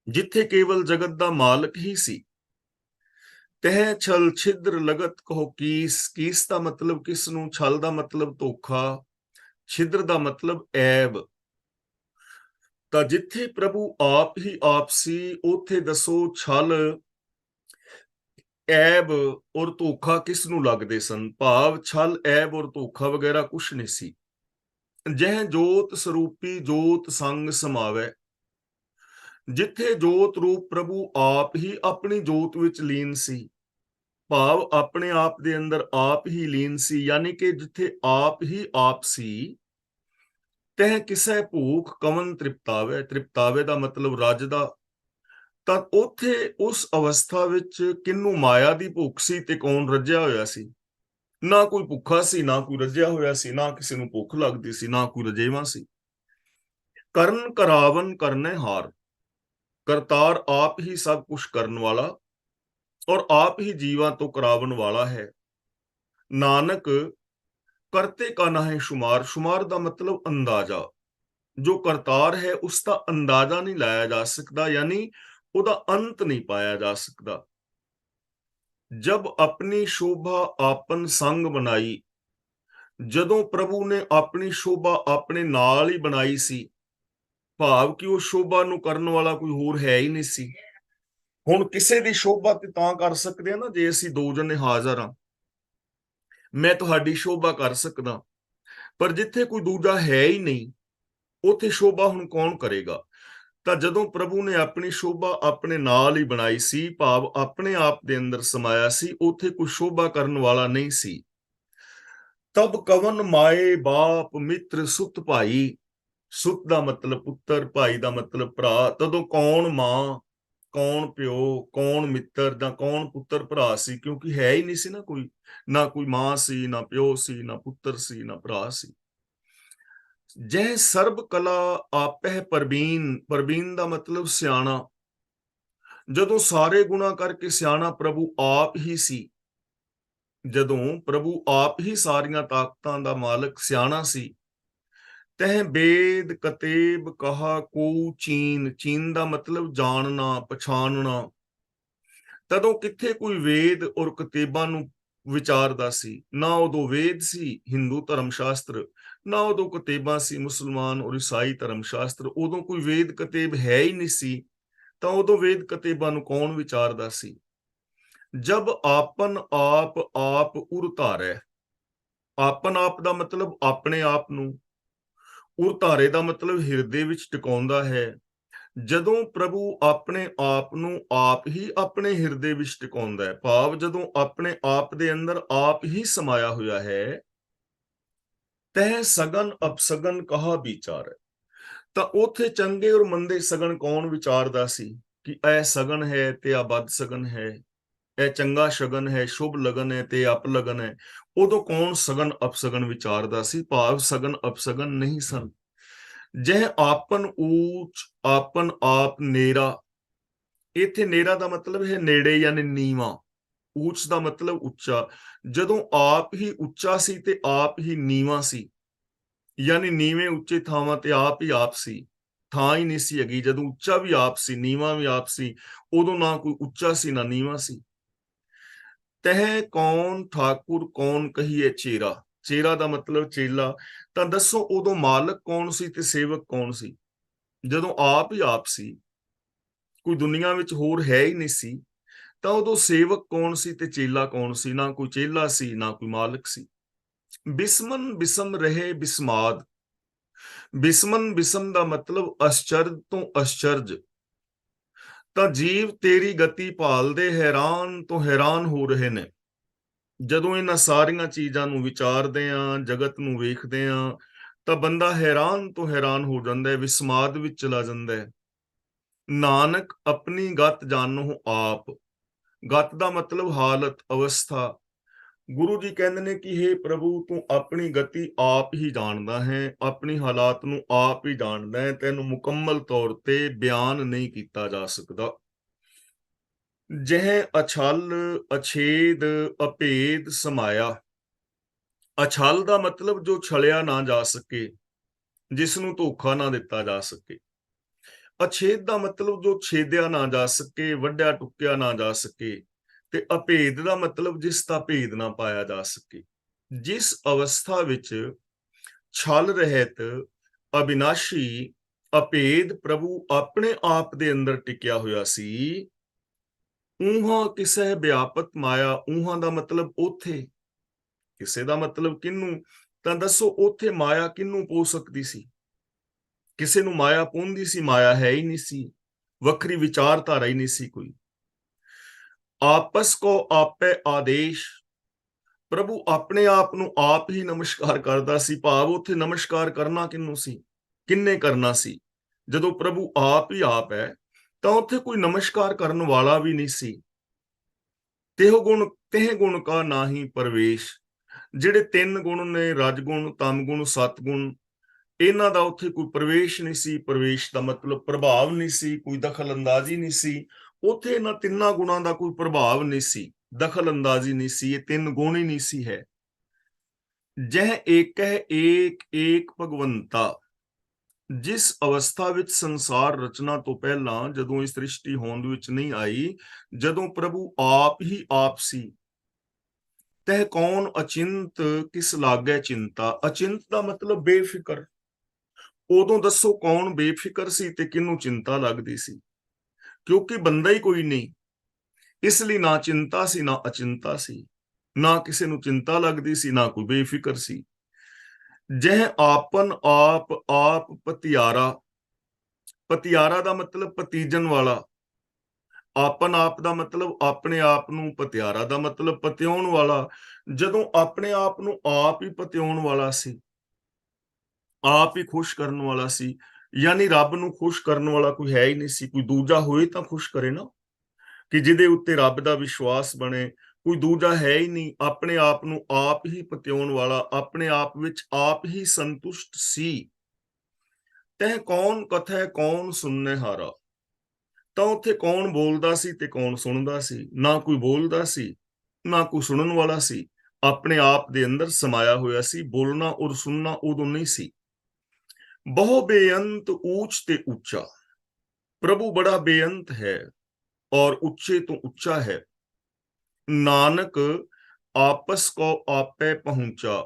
ਜਿੱਥੇ ਕੇਵਲ ਜਗਤ ਦਾ ਮਾਲਕ ਹੀ ਸੀ। ਤਹਿ ਛਲ ਛਿਦਰ ਲਗਤ ਕਹੋ ਕੀਸ, ਕੀਸ ਦਾ ਮਤਲਬ ਕਿਸ ਨੂੰ, ਛਲ ਦਾ ਮਤਲਬ ਧੋਖਾ, ਛਿਦਰ ਦਾ ਮਤਲਬ ਐਬ। ਤਾਂ ਜਿੱਥੇ ਪ੍ਰਭੂ ਆਪ ਹੀ ਆਪ ਸੀ, ਉਥੇ ਦੱਸੋ ਛਲ, ਐਬ ਔਰ ਧੋਖਾ ਕਿਸ ਨੂੰ ਲੱਗਦੇ ਸਨ। ਭਾਵ ਛਲ ਐਬ ਔਰ ਧੋਖਾ ਵਗੈਰਾ ਕੁਛ ਨਹੀਂ ਸੀ। ਜਹ ਜੋਤ ਸਰੂਪੀ ਜੋਤ ਸੰਗ ਸਮਾਵੈ, ਜਿੱਥੇ ਜੋਤ ਰੂਪ ਪ੍ਰਭੂ ਆਪ ਹੀ ਆਪਣੀ ਜੋਤ ਵਿੱਚ ਲੀਨ ਸੀ, ਭਾਵ ਆਪਣੇ ਆਪ ਦੇ ਅੰਦਰ ਆਪ ਹੀ ਲੀਨ ਸੀ। ਯਾਨੀ ਕਿ ਜਿੱਥੇ ਆਪ ਹੀ ਆਪ ਸੀ, ਤਹਿ ਕਿਸੈ ਭੂਖ ਕਵਨ ਤ੍ਰਿਪਤਾਵੇ, ਤ੍ਰਿਪਤਾਵੇ ਦਾ ਮਤਲਬ ਰੱਜਦਾ। ਤਾਂ ਉਥੇ ਉਸ ਅਵਸਥਾ ਵਿੱਚ ਕਿਹਨੂੰ ਮਾਇਆ ਦੀ ਭੁੱਖ ਸੀ ਤੇ ਕੌਣ ਰੱਜਿਆ ਹੋਇਆ ਸੀ। ਨਾ ਕੋਈ ਭੁੱਖਾ ਸੀ ਨਾ ਕੋਈ ਰੱਜਿਆ ਹੋਇਆ ਸੀ, ਨਾ ਕਿਸੇ ਨੂੰ ਭੁੱਖ ਲੱਗਦੀ ਸੀ ਨਾ ਕੋਈ ਰਜੇਵਾਂ ਸੀ। ਕਰਨ ਕਰਾਵਨ ਕਰਨੇ ਹਾਰ, ਕਰਤਾਰ ਆਪ ਹੀ ਸਭ ਕੁਝ ਕਰਨ ਵਾਲਾ ਔਰ ਆਪ ਹੀ ਜੀਵਾਂ ਤੋਂ ਕਰਾਵਣ ਵਾਲਾ ਹੈ। ਨਾਨਕ ਕਰਤੇ ਕਾ ਨਾਹੀਂ ਸ਼ੁਮਾਰ, ਸ਼ੁਮਾਰ ਦਾ ਮਤਲਬ ਅੰਦਾਜ਼ਾ। ਜੋ ਕਰਤਾਰ ਹੈ ਉਸ ਦਾ ਅੰਦਾਜ਼ਾ ਨਹੀਂ ਲਾਇਆ ਜਾ ਸਕਦਾ, ਯਾਨੀ ਉਹਦਾ ਅੰਤ ਨਹੀਂ ਪਾਇਆ ਜਾ ਸਕਦਾ। ਜਬ ਆਪਣੀ ਸ਼ੋਭਾ ਆਪਨ ਸੰਗ ਬਣਾਈ, ਜਦੋਂ ਪ੍ਰਭੂ ਨੇ ਆਪਣੀ ਸ਼ੋਭਾ ਆਪਣੇ ਨਾਲ ਹੀ ਬਣਾਈ ਸੀ, ਭਾਵ ਕਿ ਉਹ ਸ਼ੋਭਾ ਨੂੰ ਕਰਨ ਵਾਲਾ ਕੋਈ ਹੋਰ ਹੈ ਹੀ ਨਹੀਂ ਸੀ। ਹੁਣ ਕਿਸੇ ਦੀ ਸ਼ੋਭਾ ਤੇ ਤਾਂ ਕਰ ਸਕਦੇ ਆ ਨਾ ਜੇ ਅਸੀਂ ਦੋ ਜਣੇ ਹਾਜ਼ਰ ਹਾਂ, ਮੈਂ ਤੁਹਾਡੀ ਸ਼ੋਭਾ ਕਰ ਸਕਦਾ, ਪਰ ਜਿੱਥੇ ਕੋਈ ਦੂਜਾ ਹੈ ਹੀ ਨਹੀਂ ਉਥੇ ਸ਼ੋਭਾ ਹੁਣ ਕੌਣ ਕਰੇਗਾ। ਤਾਂ ਜਦੋਂ ਪ੍ਰਭੂ ਨੇ ਆਪਣੀ ਸ਼ੋਭਾ ਆਪਣੇ ਨਾਲ ਹੀ ਬਣਾਈ ਸੀ, ਭਾਵ ਆਪਣੇ ਆਪ ਦੇ ਅੰਦਰ ਸਮਾਇਆ ਸੀ, ਉਥੇ ਕੋਈ ਸ਼ੋਭਾ ਕਰਨ ਵਾਲਾ ਨਹੀਂ ਸੀ। ਤਬ ਕਵਨ ਮਾਏ ਬਾਪ ਮਿੱਤਰ ਸੁਤ ਭਾਈ, ਸੁਤ ਦਾ ਮਤਲਬ ਪੁੱਤਰ, ਭਾਈ ਦਾ ਮਤਲਬ ਭਰਾ। ਤਦੋਂ ਕੌਣ ਮਾਂ ਕੌਣ ਪਿਓ ਕੌਣ ਮਿੱਤਰ ਜਾਂ ਕੌਣ ਪੁੱਤਰ ਭਰਾ ਸੀ, ਕਿਉਂਕਿ ਹੈ ਹੀ ਨਹੀਂ ਸੀ ਨਾ ਕੋਈ, ਨਾ ਕੋਈ ਮਾਂ ਸੀ ਨਾ ਪਿਓ ਸੀ ਨਾ ਪੁੱਤਰ ਸੀ ਨਾ ਭਰਾ ਸੀ। ਜਹ ਸਰਬ ਕਲਾ ਆਪਹਿ ਪਰਬੀਨ, ਪਰਬੀਨ ਦਾ ਮਤਲਬ ਸਿਆਣਾ। ਜਦੋਂ ਸਾਰੇ ਗੁਣਾ ਕਰਕੇ ਸਿਆਣਾ ਪ੍ਰਭੂ ਆਪ ਹੀ ਸੀ, ਜਦੋਂ ਪ੍ਰਭੂ ਆਪ ਹੀ ਸਾਰੀਆਂ ਤਾਕਤਾਂ ਦਾ ਮਾਲਕ ਸਿਆਣਾ ਸੀ, ਤਹ ਬੇਦ ਕਤੇਬ ਕਹਾ ਕੋ ਚੀਨ, ਚੀਨ ਦਾ ਮਤਲਬ ਜਾਣਨਾ, ਪਛਾਣਨਾ। ਤਦੋਂ ਕਿੱਥੇ ਕੋਈ ਵੇਦ ਔਰ ਕਤੇਬਾਂ ਨੂੰ ਵਿਚਾਰਦਾ ਸੀ? ਨਾ ਉਦੋਂ ਵੇਦ ਸੀ ਹਿੰਦੂ ਧਰਮ ਸ਼ਾਸਤਰ, ਨਾ ਉਦੋਂ ਕਤੇਬਾਂ ਸੀ ਮੁਸਲਮਾਨ ਔਰ ਈਸਾਈ ਧਰਮ ਸ਼ਾਸਤਰ। ਉਦੋਂ ਕੋਈ ਵੇਦ ਕਤੇਬ ਹੈ ਹੀ ਨਹੀਂ ਸੀ, ਤਾਂ ਉਦੋਂ ਵੇਦ ਕਤੇਬਾਂ ਨੂੰ ਕੌਣ ਵਿਚਾਰਦਾ ਸੀ? ਜਬ ਆਪਨ ਆਪ ਆਪ ਉਰ ਧਾਰੈ, ਆਪਨ ਆਪ ਦਾ ਮਤਲਬ ਆਪਣੇ ਆਪ ਨੂੰ, ਉਰ ਧਾਰੇ ਦਾ ਮਤਲਬ ਹਿਰਦੇ ਵਿੱਚ ਟਿਕਾਉਂਦਾ ਹੈ। ਜਦੋਂ ਪ੍ਰਭੂ ਆਪਣੇ ਆਪ ਨੂੰ ਆਪ ਹੀ ਆਪਣੇ ਹਿਰਦੇ ਵਿੱਚ ਟਿਕਾਉਂਦਾ ਹੈ, ਭਾਵ ਜਦੋਂ ਆਪਣੇ ਆਪ ਦੇ ਅੰਦਰ ਆਪ ਹੀ ਸਮਾਇਆ ਹੋਇਆ ਹੈ, ਤਹ ਸਗਨ ਅਪਸਗਨ ਕਹਾ ਵਿਚਾਰ, ਤਾਂ ਉਥੇ ਚੰਗੇ ਔਰ ਮੰਦੇ ਸਗਨ ਕੌਣ ਵਿਚਾਰਦਾ ਸੀ? ਕਿ ਇਹ ਸਗਨ ਹੈ ਤੇ ਆ ਬਦ ਸਗਨ ਹੈ, ਇਹ ਚੰਗਾ ਸ਼ਗਨ ਹੈ, ਸ਼ੁਭ ਲਗਨ ਹੈ ਤੇ ਅਪ ਲਗਨ ਹੈ। ਉਦੋਂ ਕੌਣ ਸਗਨ ਅਪਸਗਨ ਵਿਚਾਰਦਾ ਸੀ? ਭਾਵ ਸਗਨ ਅਪਸਗਨ ਨਹੀਂ ਸਨ। ਜਹ ਆਪਨ ਊਚ ਆਪਨ ਆਪ ਨੇਰਾ, ਇੱਥੇ ਨੇਰਾ ਦਾ ਮਤਲਬ ਹੈ ਨੇੜੇ ਯਾਨੀ ਨੀਵਾਂ, ਊਚ ਦਾ ਮਤਲਬ ਉੱਚਾ। ਜਦੋਂ ਆਪ ਹੀ ਉੱਚਾ ਸੀ ਤੇ ਆਪ ਹੀ ਨੀਵਾਂ ਸੀ, ਯਾਨੀ ਨੀਵੇਂ ਉੱਚੇ ਥਾਵਾਂ ਤੇ ਆਪ ਸੀ, ਥਾਂ ਹੀ ਨਹੀਂ ਸੀ ਹੈਗੀ। ਜਦੋਂ ਉੱਚਾ ਵੀ ਆਪ ਸੀ, ਨੀਵਾਂ ਵੀ ਆਪ ਸੀ, ਉਦੋਂ ਨਾ ਕੋਈ ਉੱਚਾ ਸੀ ਨਾ ਨੀਵਾਂ ਸੀ। ਤਹ ਕੌਣ ਠਾਕੁਰ ਕੌਣ ਕਹੀਏ ਚੇਰਾ, ਚੇਰਾ ਦਾ ਮਤਲਬ ਚੇਲਾ। ਤਾਂ ਦੱਸੋ ਉਦੋਂ ਮਾਲਕ ਕੌਣ ਸੀ ਤੇ ਸੇਵਕ ਕੌਣ ਸੀ? ਜਦੋਂ ਆਪ ਹੀ ਆਪ ਸੀ, ਕੋਈ ਦੁਨੀਆ ਵਿੱਚ ਹੋਰ ਹੈ ਹੀ ਨਹੀਂ ਸੀ, ਤਾਂ ਉਦੋਂ ਸੇਵਕ ਕੌਣ ਸੀ ਤੇ ਚੇਲਾ ਕੌਣ ਸੀ? ਨਾ ਕੋਈ ਚੇਲਾ ਸੀ ਨਾ ਕੋਈ ਮਾਲਕ ਸੀ। ਬਿਸਮਨ ਬਿਸਮ ਰਹੇ ਬਿਸਮਾਦ, ਬਿਸਮਨ ਬਿਸਮ ਦਾ ਮਤਲਬ ਅਸ਼ਚਰਜ ਤੋਂ ਅਸ਼ਚਰਜ। ਤਾਂ ਜੀਵ ਤੇਰੀ ਗਤੀ ਭਾਲਦੇ ਹੈਰਾਨ ਤੋਂ ਹੈਰਾਨ ਹੋ ਰਹੇ ਨੇ। ਜਦੋਂ ਇਹਨਾਂ ਸਾਰੀਆਂ ਚੀਜ਼ਾਂ ਨੂੰ ਵਿਚਾਰਦੇ ਆਂ, ਜਗਤ ਨੂੰ ਵੇਖਦੇ ਆਂ, ਤਾਂ ਬੰਦਾ ਹੈਰਾਨ ਤੋਂ ਹੈਰਾਨ ਹੋ ਜਾਂਦਾ ਹੈ, ਵਿਸਮਾਦ ਵਿੱਚ ਚਲਾ ਜਾਂਦਾ ਹੈ। ਨਾਨਕ ਆਪਣੀ ਗਤ ਜਾਣੋ ਆਪ, ਗਤ ਦਾ ਮਤਲਬ ਹਾਲਤ, ਅਵਸਥਾ। ਗੁਰੂ ਜੀ ਕਹਿੰਦੇ ਨੇ ਕਿ ਹੇ ਪ੍ਰਭੂ, ਤੂੰ ਆਪਣੀ ਗਤੀ ਆਪ ਹੀ ਜਾਣਦਾ ਹੈ, ਆਪਣੀ ਹਾਲਾਤ ਨੂੰ ਆਪ ਹੀ ਜਾਣਦਾ ਹੈ, ਤੈਨੂੰ ਮੁਕੰਮਲ ਤੌਰ ਤੇ ਬਿਆਨ ਨਹੀਂ ਕੀਤਾ ਜਾ ਸਕਦਾ। ਜਹ ਅਛਲ ਅਛੇਦ ਅਭੇਦ ਸਮਾਇਆ, ਅਛਲ ਦਾ ਮਤਲਬ ਜੋ ਛਲਿਆ ਨਾ ਜਾ ਸਕੇ, ਜਿਸ ਨੂੰ ਧੋਖਾ ਨਾ ਦਿੱਤਾ ਜਾ ਸਕੇ। ਅਛੇਦ ਦਾ ਮਤਲਬ ਜੋ ਛੇਦਿਆ ਨਾ ਜਾ ਸਕੇ, ਵੱਢਿਆ ਟੁੱਕਿਆ ਨਾ ਜਾ ਸਕੇ। ਤੇ ਅਭੇਦ ਦਾ ਮਤਲਬ ਜਿਸ ਦਾ ਭੇਦ ਨਾ ਪਾਇਆ ਜਾ ਸਕੇ। ਜਿਸ ਅਵਸਥਾ ਵਿੱਚ ਛਲ ਰਹਿਤ, ਅਬਿਨਾਸ਼ੀ, ਅਭੇਦ ਪ੍ਰਭੂ ਆਪਣੇ ਆਪ ਦੇ ਅੰਦਰ ਟਿਕਿਆ ਹੋਇਆ ਸੀ, ਊਹਾਂ ਕਿਸੇ ਵਿਆਪਤ ਮਾਇਆ, ਊਹਾਂ ਦਾ ਮਤਲਬ ਉਥੇ, ਕਿਸੇ ਦਾ ਮਤਲਬ ਕਿਹਨੂੰ? ਤਾਂ ਦੱਸੋ ਉਥੇ ਮਾਇਆ ਕਿਹਨੂੰ ਪੋ ਸਕਦੀ ਸੀ? ਕਿਸੇ ਨੂੰ ਮਾਇਆ ਪਾਉਂਦੀ ਸੀ? ਮਾਇਆ ਹੈ ਹੀ ਨਹੀਂ ਸੀ, ਵੱਖਰੀ ਵਿਚਾਰਧਾਰਾ ਹੀ ਨਹੀਂ ਸੀ ਕੋਈ। ਆਪਸ ਕੋ ਆਪੇ ਆਦੇਸ਼, ਪ੍ਰਭੂ ਆਪਣੇ ਆਪ ਨੂੰ ਆਪ ਹੀ ਨਮਸਕਾਰ ਕਰਦਾ ਸੀ, ਭਾਵ ਉੱਥੇ ਨਮਸਕਾਰ ਕਰਨਾ ਕਿਹਨੂੰ ਸੀ? ਕਿੰਨੇ ਕਰਨਾ ਸੀ? ਜਦੋਂ ਪ੍ਰਭੂ ਆਪ ਹੀ ਆਪ ਹੈ, ਤਾਂ ਉੱਥੇ ਕੋਈ ਨਮਸਕਾਰ ਕਰਨ ਵਾਲਾ ਵੀ ਨਹੀਂ ਸੀ। ਤੇਹ ਗੁਣ ਕਾ ਨਾਹੀ ਪ੍ਰਵੇਸ਼, ਜਿਹੜੇ 3 ਗੁਣ ਨੇ, ਰਜਗੁਣ, ਤਮਗੁਣ, ਸਤਗੁਣ, ਇਹਨਾਂ ਦਾ ਉੱਥੇ ਕੋਈ ਪ੍ਰਵੇਸ਼ ਨਹੀਂ ਸੀ। ਪ੍ਰਵੇਸ਼ ਦਾ ਮਤਲਬ ਪ੍ਰਭਾਵ ਨਹੀਂ ਸੀ, ਕੋਈ ਦਖਲ ਅੰਦਾਜ਼ੀ ਨਹੀਂ ਸੀ। ਉੱਥੇ ਇਹਨਾਂ 3 ਗੁਣਾਂ ਦਾ ਕੋਈ ਪ੍ਰਭਾਵ ਨਹੀਂ ਸੀ, ਦਖਲ ਅੰਦਾਜ਼ੀ ਨਹੀਂ ਸੀ, ਇਹ 3 ਗੁਣ ਹੀ ਨਹੀਂ ਸੀ ਹੈ। ਜਹ ਏਕਹਿ ਏਕ ਏਕ ਭਗਵੰਤਾ, ਜਿਸ ਅਵਸਥਾ ਵਿੱਚ ਸੰਸਾਰ ਰਚਨਾ ਤੋਂ ਪਹਿਲਾਂ, ਜਦੋਂ ਇਹ ਸ੍ਰਿਸ਼ਟੀ ਹੋਂਦ ਵਿੱਚ ਨਹੀਂ ਆਈ, ਜਦੋਂ ਪ੍ਰਭੂ ਆਪ ਹੀ ਆਪ ਸੀ, ਤਹ ਕੌਣ ਅਚਿੰਤ ਕਿਸ ਲਾਗੈ ਚਿੰਤਾ, ਅਚਿੰਤ ਦਾ ਮਤਲਬ ਬੇਫਿਕਰ। ਉਦੋਂ ਦੱਸੋ ਕੌਣ ਬੇਫਿਕਰ ਸੀ ਤੇ ਕਿਹਨੂੰ ਚਿੰਤਾ ਲੱਗਦੀ ਸੀ? ਕਿਉਂਕਿ ਬੰਦਾ ਹੀ ਕੋਈ ਨਹੀਂ, ਇਸ ਲਈ ਨਾ ਚਿੰਤਾ ਸੀ ਨਾ ਅਚਿੰਤਾ ਸੀ, ਨਾ ਕਿਸੇ ਨੂੰ ਚਿੰਤਾ ਲੱਗਦੀ ਸੀ ਨਾ ਕੋਈ ਬੇਫਿਕਰ ਸੀ। ਜਹ ਆਪਨ ਆਪ ਆਪ ਪਤਿਆਰਾ, ਪਤਿਆਰਾ ਦਾ ਮਤਲਬ ਪਤੀਜਨ ਵਾਲਾ, ਆਪਨ ਆਪ ਦਾ ਮਤਲਬ ਆਪਣੇ ਆਪ ਨੂੰ, ਪਤਿਆਰਾ ਦਾ ਮਤਲਬ ਪਤਿਆਉਣ ਵਾਲਾ। ਜਦੋਂ ਆਪਣੇ ਆਪ ਨੂੰ ਆਪ ਹੀ ਪਤਿਆਉਣ ਵਾਲਾ ਸੀ, ਆਪ ਹੀ ਖੁਸ਼ ਕਰਨ ਵਾਲਾ ਸੀ, ਯਾਨੀ ਰੱਬ ਨੂੰ ਖੁਸ਼ ਕਰਨ ਵਾਲਾ ਕੋਈ ਹੈ ਹੀ ਨਹੀਂ ਸੀ। ਕੋਈ ਦੂਜਾ ਹੋਏ ਤਾਂ ਖੁਸ਼ ਕਰੇ ਨਾ, ਕਿ ਜਿਹਦੇ ਉੱਤੇ ਰੱਬ ਦਾ ਵਿਸ਼ਵਾਸ ਬਣੇ। ਕੋਈ ਦੂਜਾ ਹੈ ਹੀ ਨਹੀਂ, ਆਪਣੇ ਆਪ ਨੂੰ ਆਪ ਹੀ ਪਤਿਆਉਣ ਵਾਲਾ, ਆਪਣੇ ਆਪ ਵਿੱਚ ਆਪ ਹੀ ਸੰਤੁਸ਼ਟ ਸੀ। ਤਹਿ ਕੌਣ ਕਥੈ ਕੌਣ ਸੁਣਨੇ ਹਾਰਾ। ਤਾਂ ਉੱਥੇ ਕੌਣ ਬੋਲਦਾ ਸੀ ਤੇ ਕੌਣ ਸੁਣਦਾ ਸੀ? ਨਾ ਕੋਈ ਬੋਲਦਾ ਸੀ, ਨਾ ਕੋਈ ਸੁਣਨ ਵਾਲਾ ਸੀ। ਆਪਣੇ ਆਪ ਦੇ ਅੰਦਰ ਸਮਾਇਆ ਹੋਇਆ ਸੀ। ਬੋਲਣਾ ਔਰ ਸੁਣਨਾ ਉਦੋਂ ਨਹੀਂ ਸੀ। ਬਹੁ ਬੇਅੰਤ ਊਚ ਤੇ ਉੱਚਾ। ਪ੍ਰਭੂ ਬੜਾ ਬੇਅੰਤ ਹੈ ਔਰ ਉੱਚੇ ਤੋਂ ਉੱਚਾ ਹੈ। ਨਾਨਕ ਆਪਸ ਕੋ ਆਪੇ ਪਹੁੰਚਾ।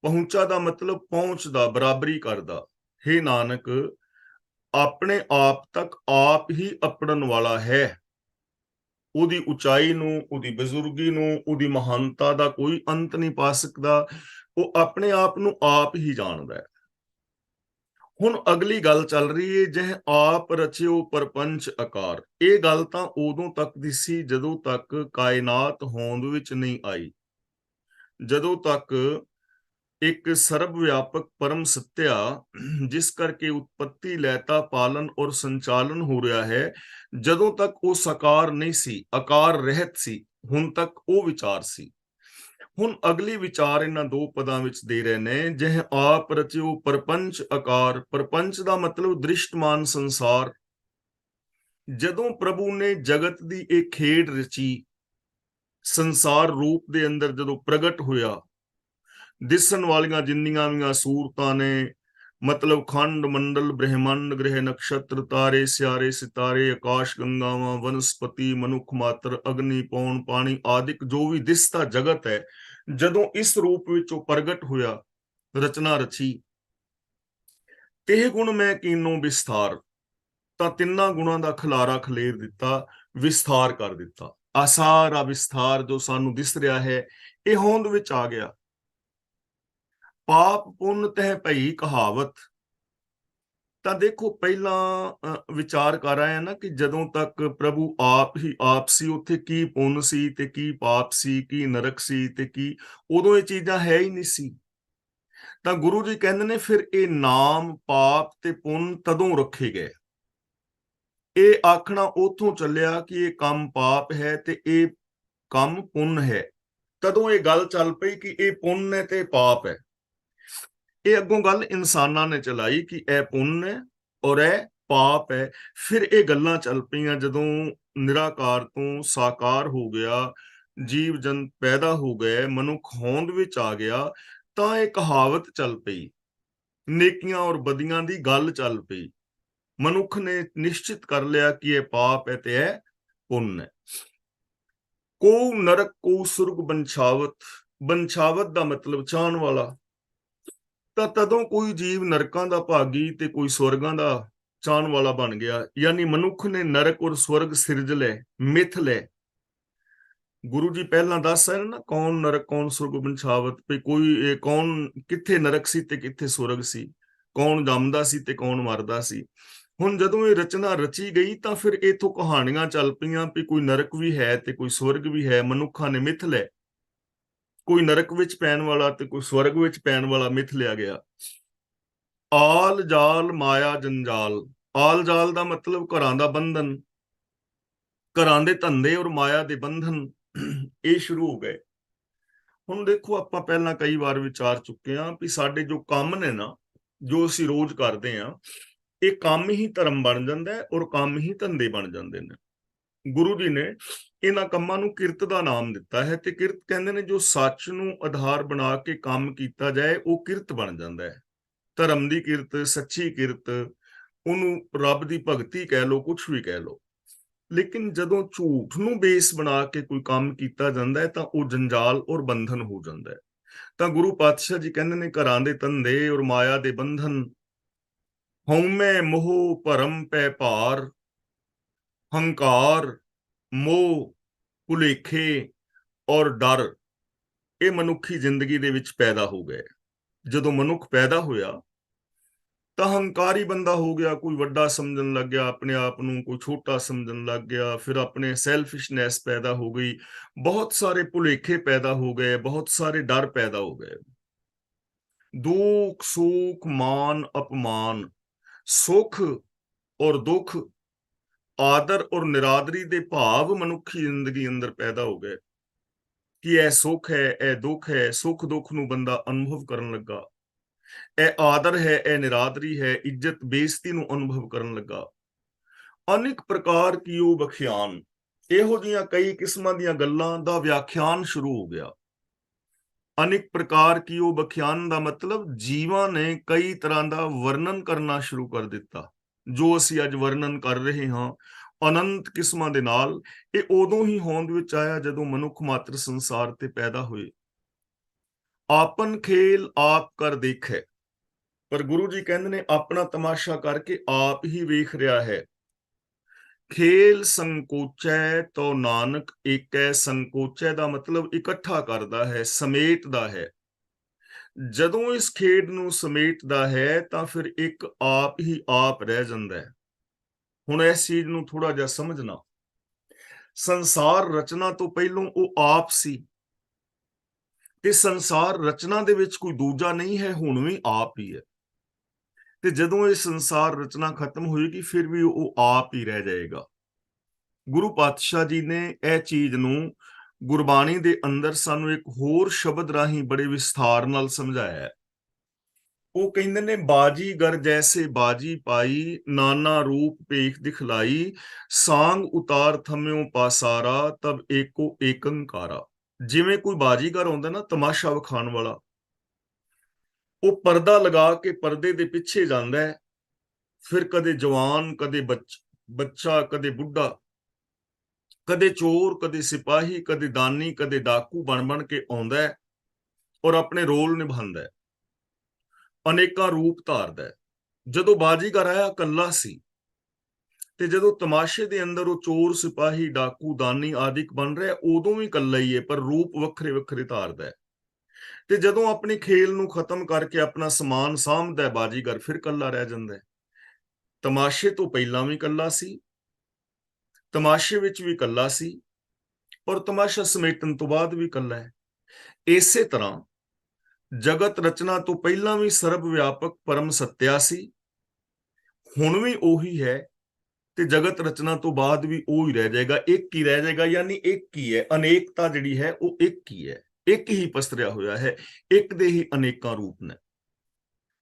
ਪਹੁੰਚਾ ਦਾ ਮਤਲਬ ਪਹੁੰਚਦਾ, ਬਰਾਬਰੀ ਕਰਦਾ। ਹੇ ਨਾਨਕ, ਆਪਣੇ ਆਪ ਤੱਕ ਆਪ ਹੀ ਅਪੜਨ ਵਾਲਾ ਹੈ। ਉਹਦੀ ਉਚਾਈ ਨੂੰ, ਉਹਦੀ ਬਜ਼ੁਰਗੀ ਨੂੰ, ਉਹਦੀ ਮਹਾਨਤਾ ਦਾ ਕੋਈ ਅੰਤ ਨਹੀਂ ਪਾ ਸਕਦਾ। ਉਹ ਆਪਣੇ ਆਪ ਨੂੰ ਆਪ ਹੀ ਜਾਣਦਾ ਹੈ। ਹੁਣ ਅਗਲੀ ਗੱਲ ਚੱਲ ਰਹੀ ਹੈ, ਜਿਹ ਆਪ ਰਚਿਓ ਪਰਪੰਚ ਆਕਾਰ। ਇਹ ਗੱਲ ਤਾਂ ਉਦੋਂ ਤੱਕ ਦੀ ਸੀ ਜਦੋਂ ਤੱਕ ਕਾਇਨਾਤ ਹੋਂਦ ਵਿੱਚ ਨਹੀਂ ਆਈ। ਜਦੋਂ ਤੱਕ ਇੱਕ ਸਰਬ ਵਿਆਪਕ ਪਰਮ ਸੱਤਿਆ, ਜਿਸ ਕਰਕੇ ਉਤਪत्ति, ਲੈਤਾ, ਪਾਲਨ ਔਰ ਸੰਚਾਲਨ ਹੋ ਰਿਹਾ ਹੈ, ਜਦੋਂ ਤੱਕ ਉਹ ਸਾਕਾਰ ਨਹੀਂ ਸੀ, ਆਕਾਰ ਰਹਿਤ ਸੀ, ਹੁਣ ਤੱਕ ਉਹ ਵਿਚਾਰ ਸੀ। ਹੁਣ ਅਗਲੀ ਵਿਚਾਰ ਇਹਨਾਂ ਦੋ ਪਦਾਂ ਵਿੱਚ ਦੇ ਰਹੇ ਨੇ, ਜਿਹ ਆਪ ਰਚਿਓ ਪਰਪੰਚ ਆਕਾਰ। ਪਰਪੰਚ ਦਾ ਮਤਲਬ ਦ੍ਰਿਸ਼ਟਮਾਨ ਸੰਸਾਰ। ਜਦੋਂ ਪ੍ਰਭੂ ਨੇ ਜਗਤ ਦੀ ਇਹ ਖੇਡ ਰਚੀ, ਸੰਸਾਰ ਰੂਪ ਦੇ ਅੰਦਰ ਜਦੋਂ ਪ੍ਰਗਟ ਹੋਇਆ, ਦਿਸਣ ਵਾਲੀਆਂ ਜਿੰਨੀਆਂ ਵੀ ਸੂਰਤਾਂ ਨੇ, ਮਤਲਬ ਖੰਡ ਮੰਡਲ, ਬ੍ਰਹਿਮੰਡ, ਗ੍ਰਹਿ, ਨਕਸ਼ਤਰ, ਤਾਰੇ, ਸਿਆਰੇ, ਸਿਤਾਰੇ, ਆਕਾਸ਼ ਗੰਗਾਵਾਂ, ਵਨਸਪਤੀ, ਮਨੁੱਖ ਮਾਤਰ, ਅਗਨੀ, ਪੌਣ, ਪਾਣੀ ਆਦਿਕ ਜੋ ਵੀ ਦਿਸਦਾ ਜਗਤ ਹੈ, ਜਦੋਂ ਇਸ ਰੂਪ ਵਿੱਚ ਉਹ ਪ੍ਰਗਟ ਹੋਇਆ, ਰਚਨਾ ਰਚੀ, ਤੇ ਗੁਣ ਮੈਂ ਕੀਨੋ ਵਿਸਥਾਰ। ਤਾਂ ਤਿੰਨਾਂ ਗੁਣਾਂ ਦਾ ਖਿਲਾਰਾ ਖਲੇਰ ਦਿੱਤਾ, ਵਿਸਥਾਰ ਕਰ ਦਿੱਤਾ। ਆ ਸਾਰਾ ਵਿਸਥਾਰ ਜੋ ਸਾਨੂੰ ਦਿਸ ਰਿਹਾ ਹੈ, ਇਹ ਹੋਂਦ ਵਿੱਚ ਆ ਗਿਆ। ਪਾਪ ਪੁੰਨ ਤਹਿ ਭਈ ਕਹਾਵਤ। ਤਾਂ ਦੇਖੋ, ਪਹਿਲਾਂ ਵਿਚਾਰ ਕਰ ਆਏ ਨਾ ਕਿ ਜਦੋਂ ਤੱਕ ਪ੍ਰਭੂ ਆਪ ਹੀ ਆਪ ਸੀ, ਉੱਥੇ ਕੀ ਪੁੰਨ ਸੀ ਤੇ ਕੀ ਪਾਪ ਸੀ, ਕੀ ਨਰਕ ਸੀ ਤੇ ਕੀ, ਉਦੋਂ ਇਹ ਚੀਜ਼ਾਂ ਹੈ ਹੀ ਨਹੀਂ ਸੀ। ਤਾਂ ਗੁਰੂ ਜੀ ਕਹਿੰਦੇ ਨੇ ਫਿਰ ਇਹ ਨਾਮ ਪਾਪ ਤੇ ਪੁੰਨ ਤਦੋਂ ਰੱਖੇ ਗਏ। ਇਹ ਆਖਣਾ ਉਥੋਂ ਚੱਲਿਆ ਕਿ ਇਹ ਕੰਮ ਪਾਪ ਹੈ ਤੇ ਇਹ ਕੰਮ ਪੁੰਨ ਹੈ। ਤਦੋਂ ਇਹ ਗੱਲ ਚੱਲ ਪਈ ਕਿ ਇਹ ਪੁੰਨ ਹੈ ਤੇ ਪਾਪ ਹੈ। ਇਹ ਅੱਗੋਂ ਗੱਲ ਇਨਸਾਨਾਂ ਨੇ ਚਲਾਈ ਕਿ ਇਹ ਪੁੰਨ ਹੈ ਔਰ ਇਹ ਪਾਪ ਹੈ। ਫਿਰ ਇਹ ਗੱਲਾਂ ਚੱਲ ਪਈਆਂ ਜਦੋਂ ਨਿਰਾਕਾਰ ਤੋਂ ਸਾਕਾਰ ਹੋ ਗਿਆ, ਜੀਵ ਜੰਤ ਪੈਦਾ ਹੋ ਗਏ, ਮਨੁੱਖ ਹੋਂਦ ਵਿੱਚ ਆ ਗਿਆ, ਤਾਂ ਇਹ ਕਹਾਵਤ ਚੱਲ ਪਈ, ਨੇਕੀਆਂ ਔਰ ਬਦੀਆਂ ਦੀ ਗੱਲ ਚੱਲ ਪਈ। ਮਨੁੱਖ ਨੇ ਨਿਸ਼ਚਿਤ ਕਰ ਲਿਆ ਕਿ ਇਹ ਪਾਪ ਹੈ ਤੇ ਇਹ ਪੁੰਨ ਹੈ। ਕੋ ਨਰਕ ਕੋ ਸੁਰਗ ਬੰਛਾਵਤ। ਬੰਛਾਵਤ ਦਾ ਮਤਲਬ ਚਾਹਣ ਵਾਲਾ। ਤਾਂ ਤਦੋਂ ਕੋਈ ਜੀਵ ਨਰਕਾਂ ਦਾ ਭਾਗੀ ਤੇ ਕੋਈ ਸਵਰਗਾਂ ਦਾ ਚਾਹਣ ਵਾਲਾ ਬਣ ਗਿਆ। ਯਾਨੀ ਮਨੁੱਖ ਨੇ ਨਰਕ ਔਰ ਸਵਰਗ ਸਿਰਜ ਲੈ, ਮਿਥ ਲੈ। ਗੁਰੂ ਜੀ ਪਹਿਲਾਂ ਦੱਸ ਰਹੇ ਨਾ, ਕੌਣ ਨਰਕ ਕੌਣ ਸੁਰਗ ਬੰਛਾਵਤ, ਵੀ ਕੋਈ ਇਹ ਕੌਣ, ਕਿੱਥੇ ਨਰਕ ਸੀ ਤੇ ਕਿੱਥੇ ਸਵਰਗ ਸੀ, ਕੌਣ ਜੰਮਦਾ ਸੀ ਤੇ ਕੌਣ ਮਰਦਾ ਸੀ। ਹੁਣ ਜਦੋਂ ਇਹ ਰਚਨਾ ਰਚੀ ਗਈ ਤਾਂ ਫਿਰ ਇਥੋਂ ਕਹਾਣੀਆਂ ਚੱਲ ਪਈਆਂ ਵੀ ਕੋਈ ਨਰਕ ਵੀ ਹੈ ਤੇ ਕੋਈ ਸਵਰਗ ਵੀ ਹੈ। ਮਨੁੱਖਾਂ ਨੇ ਮਿਥ ਲੈ, ਕੋਈ ਨਰਕ ਵਿੱਚ ਪੈਣ ਵਾਲਾ ਤੇ ਕੋਈ ਸਵਰਗ ਵਿੱਚ ਪੈਣ ਵਾਲਾ ਮਿਥ ਲਿਆ ਗਿਆ। ਆਲ ਜਾਲ ਮਾਇਆ ਜੰਜਾਲ। ਆਲ ਜਾਲ ਦਾ ਮਤਲਬ ਘਰਾਂ ਦਾ ਬੰਧਨ, ਘਰਾਂ ਦੇ ਧੰਦੇ ਔਰ ਮਾਇਆ ਦੇ ਬੰਧਨ, ਇਹ ਸ਼ੁਰੂ ਹੋ ਗਏ। ਹੁਣ ਦੇਖੋ, ਆਪਾਂ ਪਹਿਲਾਂ ਕਈ ਵਾਰ ਵਿਚਾਰ ਚੁੱਕੇ ਹਾਂ ਵੀ ਸਾਡੇ ਜੋ ਕੰਮ ਨੇ ਨਾ, ਜੋ ਅਸੀਂ ਰੋਜ਼ ਕਰਦੇ ਹਾਂ, ਇਹ ਕੰਮ ਹੀ ਧਰਮ ਬਣ ਜਾਂਦਾ ਹੈ ਔਰ ਕੰਮ ਹੀ ਧੰਦੇ ਬਣ ਜਾਂਦੇ ਨੇ। ਗੁਰੂ ਜੀ ਨੇ ਇਹਨਾਂ ਕੰਮਾਂ ਨੂੰ ਕਿਰਤ ਦਾ ਨਾਮ ਦਿੱਤਾ ਹੈ, ਤੇ ਕਿਰਤ ਕਹਿੰਦੇ ਨੇ ਜੋ ਸੱਚ ਨੂੰ ਆਧਾਰ ਬਣਾ ਕੇ ਕੰਮ ਕੀਤਾ ਜਾਏ, ਉਹ ਕਿਰਤ ਬਣ ਜਾਂਦਾ ਹੈ। ਧਰਮ ਦੀ ਕਿਰਤ, ਸੱਚੀ ਕਿਰਤ, ਉਹਨੂੰ ਰੱਬ ਦੀ ਭਗਤੀ ਕਹਿ ਲਓ, ਕੁਛ ਵੀ ਕਹਿ ਲਓ। ਲੇਕਿਨ ਜਦੋਂ ਝੂਠ ਨੂੰ ਬੇਸ ਬਣਾ ਕੇ ਕੋਈ ਕੰਮ ਕੀਤਾ ਜਾਂਦਾ ਹੈ ਤਾਂ ਉਹ ਜੰਜਾਲ ਔਰ ਬੰਧਨ ਹੋ ਜਾਂਦਾ ਹੈ। ਤਾਂ ਗੁਰੂ ਪਾਤਸ਼ਾਹ ਜੀ ਕਹਿੰਦੇ ਨੇ, ਘਰਾਂ ਦੇ ਧੰਦੇ ਔਰ ਮਾਇਆ ਦੇ ਬੰਧਨ, ਹਉਮੈ ਮੋਹ ਭਰਮ ਪੈ ਭਾਰ, ਹੰਕਾਰ, ਮੋਹ, ਭੁਲੇਖੇ ਔਰ ਡਰ, ਇਹ ਮਨੁੱਖੀ ਜ਼ਿੰਦਗੀ ਦੇ ਵਿੱਚ ਪੈਦਾ ਹੋ ਗਏ। ਜਦੋਂ ਮਨੁੱਖ ਪੈਦਾ ਹੋਇਆ ਤਾਂ ਹੰਕਾਰੀ ਬੰਦਾ ਹੋ ਗਿਆ, ਕੋਈ ਵੱਡਾ ਸਮਝਣ ਲੱਗ ਗਿਆ ਆਪਣੇ ਆਪ ਨੂੰ, ਕੋਈ ਛੋਟਾ ਸਮਝਣ ਲੱਗ ਗਿਆ। ਫਿਰ ਆਪਣੇ ਸੈਲਫਿਸ਼ਨੈਸ ਪੈਦਾ ਹੋ ਗਈ, ਬਹੁਤ ਸਾਰੇ ਭੁਲੇਖੇ ਪੈਦਾ ਹੋ ਗਏ, ਬਹੁਤ ਸਾਰੇ ਡਰ ਪੈਦਾ ਹੋ ਗਏ। ਦੁੱਖ ਸੁੱਖ, ਮਾਨ ਅਪਮਾਨ, ਸੁੱਖ ਔਰ ਦੁੱਖ, ਆਦਰ ਔਰ ਨਿਰਾਦਰੀ ਦੇ ਭਾਵ ਮਨੁੱਖੀ ਜ਼ਿੰਦਗੀ ਅੰਦਰ ਪੈਦਾ ਹੋ ਗਏ ਕਿ ਇਹ ਸੁੱਖ ਹੈ, ਇਹ ਦੁੱਖ ਹੈ। ਸੁੱਖ ਦੁੱਖ ਨੂੰ ਬੰਦਾ ਅਨੁਭਵ ਕਰਨ ਲੱਗਾ। ਇਹ ਆਦਰ ਹੈ, ਇਹ ਨਿਰਾਦਰੀ ਹੈ, ਇੱਜ਼ਤ ਬੇਇੱਜ਼ਤੀ ਨੂੰ ਅਨੁਭਵ ਕਰਨ ਲੱਗਾ। ਅਨੇਕ ਪ੍ਰਕਾਰ ਕੀ ਉਹ ਵਿਖਿਆਨ, ਇਹੋ ਜਿਹੀਆਂ ਕਈ ਕਿਸਮਾਂ ਦੀਆਂ ਗੱਲਾਂ ਦਾ ਵਿਆਖਿਆਨ ਸ਼ੁਰੂ ਹੋ ਗਿਆ। ਅਨੇਕ ਪ੍ਰਕਾਰ ਕੀ ਉਹ ਵਿਖਿਆਨ ਦਾ ਮਤਲਬ ਜੀਵਾਂ ਨੇ ਕਈ ਤਰ੍ਹਾਂ ਦਾ ਵਰਣਨ ਕਰਨਾ ਸ਼ੁਰੂ ਕਰ ਦਿੱਤਾ। ਜੋ ਅਸੀਂ ਅੱਜ ਵਰਣਨ ਕਰ ਰਹੇ ਹਾਂ ਅਨੰਤ ਕਿਸਮਾਂ ਦੇ ਨਾਲ, ਇਹ ਉਦੋਂ ਹੀ ਹੋਂਦ ਵਿੱਚ ਆਇਆ ਜਦੋਂ ਮਨੁੱਖ ਮਾਤਰ ਸੰਸਾਰ ਤੇ ਪੈਦਾ ਹੋਏ। ਆਪਨ ਖੇਲ ਆਪ ਕਰ ਦੇਖੈ, ਪਰ ਗੁਰੂ ਜੀ ਕਹਿੰਦੇ ਨੇ ਆਪਣਾ ਤਮਾਸ਼ਾ ਕਰਕੇ ਆਪ ਹੀ ਵੇਖ ਰਿਹਾ ਹੈ। ਖੇਲ ਸੰਕੋਚੈ ਤੋ ਨਾਨਕ ਏਕੈ, ਸੰਕੋਚੈ ਦਾ ਮਤਲਬ ਇਕੱਠਾ ਕਰਦਾ ਹੈ, ਸਮੇਟਦਾ ਹੈ। ਜਦੋਂ ਇਸ ਖੇਡ ਨੂੰ ਸਮੇਟਦਾ ਹੈ ਤਾਂ ਫਿਰ ਇੱਕ ਆਪ ਹੀ ਆਪ ਰਹਿ ਜਾਂਦਾ ਹੈ। ਹੁਣ ਇਸ ਚੀਜ਼ ਨੂੰ ਥੋੜਾ ਜਿਹਾ ਸਮਝਣਾ, ਸੰਸਾਰ ਰਚਨਾ ਤੋਂ ਪਹਿਲਾਂ ਉਹ ਆਪ ਸੀ ਤੇ ਸੰਸਾਰ ਰਚਨਾ ਦੇ ਵਿੱਚ ਕੋਈ ਦੂਜਾ ਨਹੀਂ ਹੈ, ਹੁਣ ਵੀ ਆਪ ਹੀ ਹੈ। ਤੇ ਜਦੋਂ ਇਹ ਸੰਸਾਰ ਰਚਨਾ ਖਤਮ ਹੋਏਗੀ ਫਿਰ ਵੀ ਉਹ ਆਪ ਹੀ ਰਹਿ ਜਾਏਗਾ। ਗੁਰੂ ਪਾਤਸ਼ਾਹ ਜੀ ਨੇ ਇਹ ਚੀਜ਼ ਨੂੰ ਗੁਰਬਾਣੀ ਦੇ ਅੰਦਰ ਸਾਨੂੰ ਇੱਕ ਹੋਰ ਸ਼ਬਦ ਰਾਹੀਂ ਬੜੇ ਵਿਸਥਾਰ ਨਾਲ ਸਮਝਾਇਆ ਹੈ। ਉਹ ਕਹਿੰਦੇ ਨੇ ਬਾਜੀਗਰ ਜੈਸੇ ਬਾਜੀ ਪਾਈ, ਨਾਨਾ ਰੂਪ ਭੇਖ ਦਿਖਲਾਈ, ਸਾਂਗ ਉਤਾਰ ਥਮਿਓ ਪਾਸਾਰਾ, ਤਬ ਏਕੋ ਏਕੰਕਾਰਾ। ਜਿਵੇਂ ਕੋਈ ਬਾਜੀਗਰ ਹੁੰਦਾ ਨਾ, ਤਮਾਸ਼ਾ ਵਿਖਾਉਣ ਵਾਲਾ, ਉਹ ਪਰਦਾ ਲਗਾ ਕੇ ਪਰਦੇ ਦੇ ਪਿੱਛੇ ਜਾਂਦਾ ਹੈ, ਫਿਰ ਕਦੇ ਜਵਾਨ, ਕਦੇ ਬੱਚਾ, ਕਦੇ ਬੁੱਢਾ, ਕਦੇ ਚੋਰ, ਕਦੇ ਸਿਪਾਹੀ, ਕਦੇ ਦਾਨੀ, ਕਦੇ ਡਾਕੂ ਬਣ ਕੇ ਆਉਂਦਾ ਹੈ ਔਰ ਆਪਣੇ ਰੋਲ ਨਿਭਾਉਂਦਾ ਹੈ, ਅਨੇਕਾਂ ਰੂਪ ਧਾਰਦਾ ਹੈ। ਜਦੋਂ ਬਾਜੀਗਰ ਆਇਆ ਇਕੱਲਾ ਸੀ, ਤੇ ਜਦੋਂ ਤਮਾਸ਼ੇ ਦੇ ਅੰਦਰ ਉਹ ਚੋਰ, ਸਿਪਾਹੀ, ਡਾਕੂ, ਦਾਨੀ ਆਦਿਕ ਬਣ ਰਿਹਾ, ਉਦੋਂ ਵੀ ਇਕੱਲਾ ਹੀ ਹੈ, ਪਰ ਰੂਪ ਵੱਖਰੇ ਵੱਖਰੇ ਧਾਰਦਾ ਹੈ। ਤੇ ਜਦੋਂ ਆਪਣੀ ਖੇਲ ਨੂੰ ਖਤਮ ਕਰਕੇ ਆਪਣਾ ਸਮਾਨ ਸਾਂਭਦਾ ਹੈ ਬਾਜੀਗਰ, ਫਿਰ ਇਕੱਲਾ ਰਹਿ ਜਾਂਦਾ ਹੈ। ਤਮਾਸ਼ੇ ਤੋਂ ਪਹਿਲਾਂ ਵੀ ਇਕੱਲਾ ਸੀ, ਤਮਾਸ਼ੇ ਵਿੱਚ ਵੀ ਇਕੱਲਾ ਸੀ, ਔਰ ਤਮਾਸ਼ਾ ਸਮੇਟਣ ਤੋਂ ਬਾਅਦ ਵੀ ਇਕੱਲਾ ਹੈ। ਇਸੇ ਤਰ੍ਹਾਂ ਜਗਤ ਰਚਨਾ ਤੋਂ ਪਹਿਲਾਂ ਵੀ ਸਰਬ ਵਿਆਪਕ ਪਰਮ ਸੱਤਿਆ ਸੀ, ਹੁਣ ਵੀ ਉਹੀ ਹੈ, ਤੇ ਜਗਤ ਰਚਨਾ ਤੋਂ ਬਾਅਦ ਵੀ ਉਹ ਹੀ ਰਹਿ ਜਾਏਗਾ, ਇੱਕ ਹੀ ਰਹਿ ਜਾਏਗਾ। ਯਾਨੀ ਇੱਕ ਹੀ ਹੈ, ਅਨੇਕਤਾ ਜਿਹੜੀ ਹੈ ਉਹ ਇੱਕ ਹੀ ਹੈ, ਇੱਕ ਹੀ ਪਸਰਿਆ ਹੋਇਆ ਹੈ, ਇੱਕ ਦੇ ਹੀ ਅਨੇਕਾਂ ਰੂਪ ਨੇ।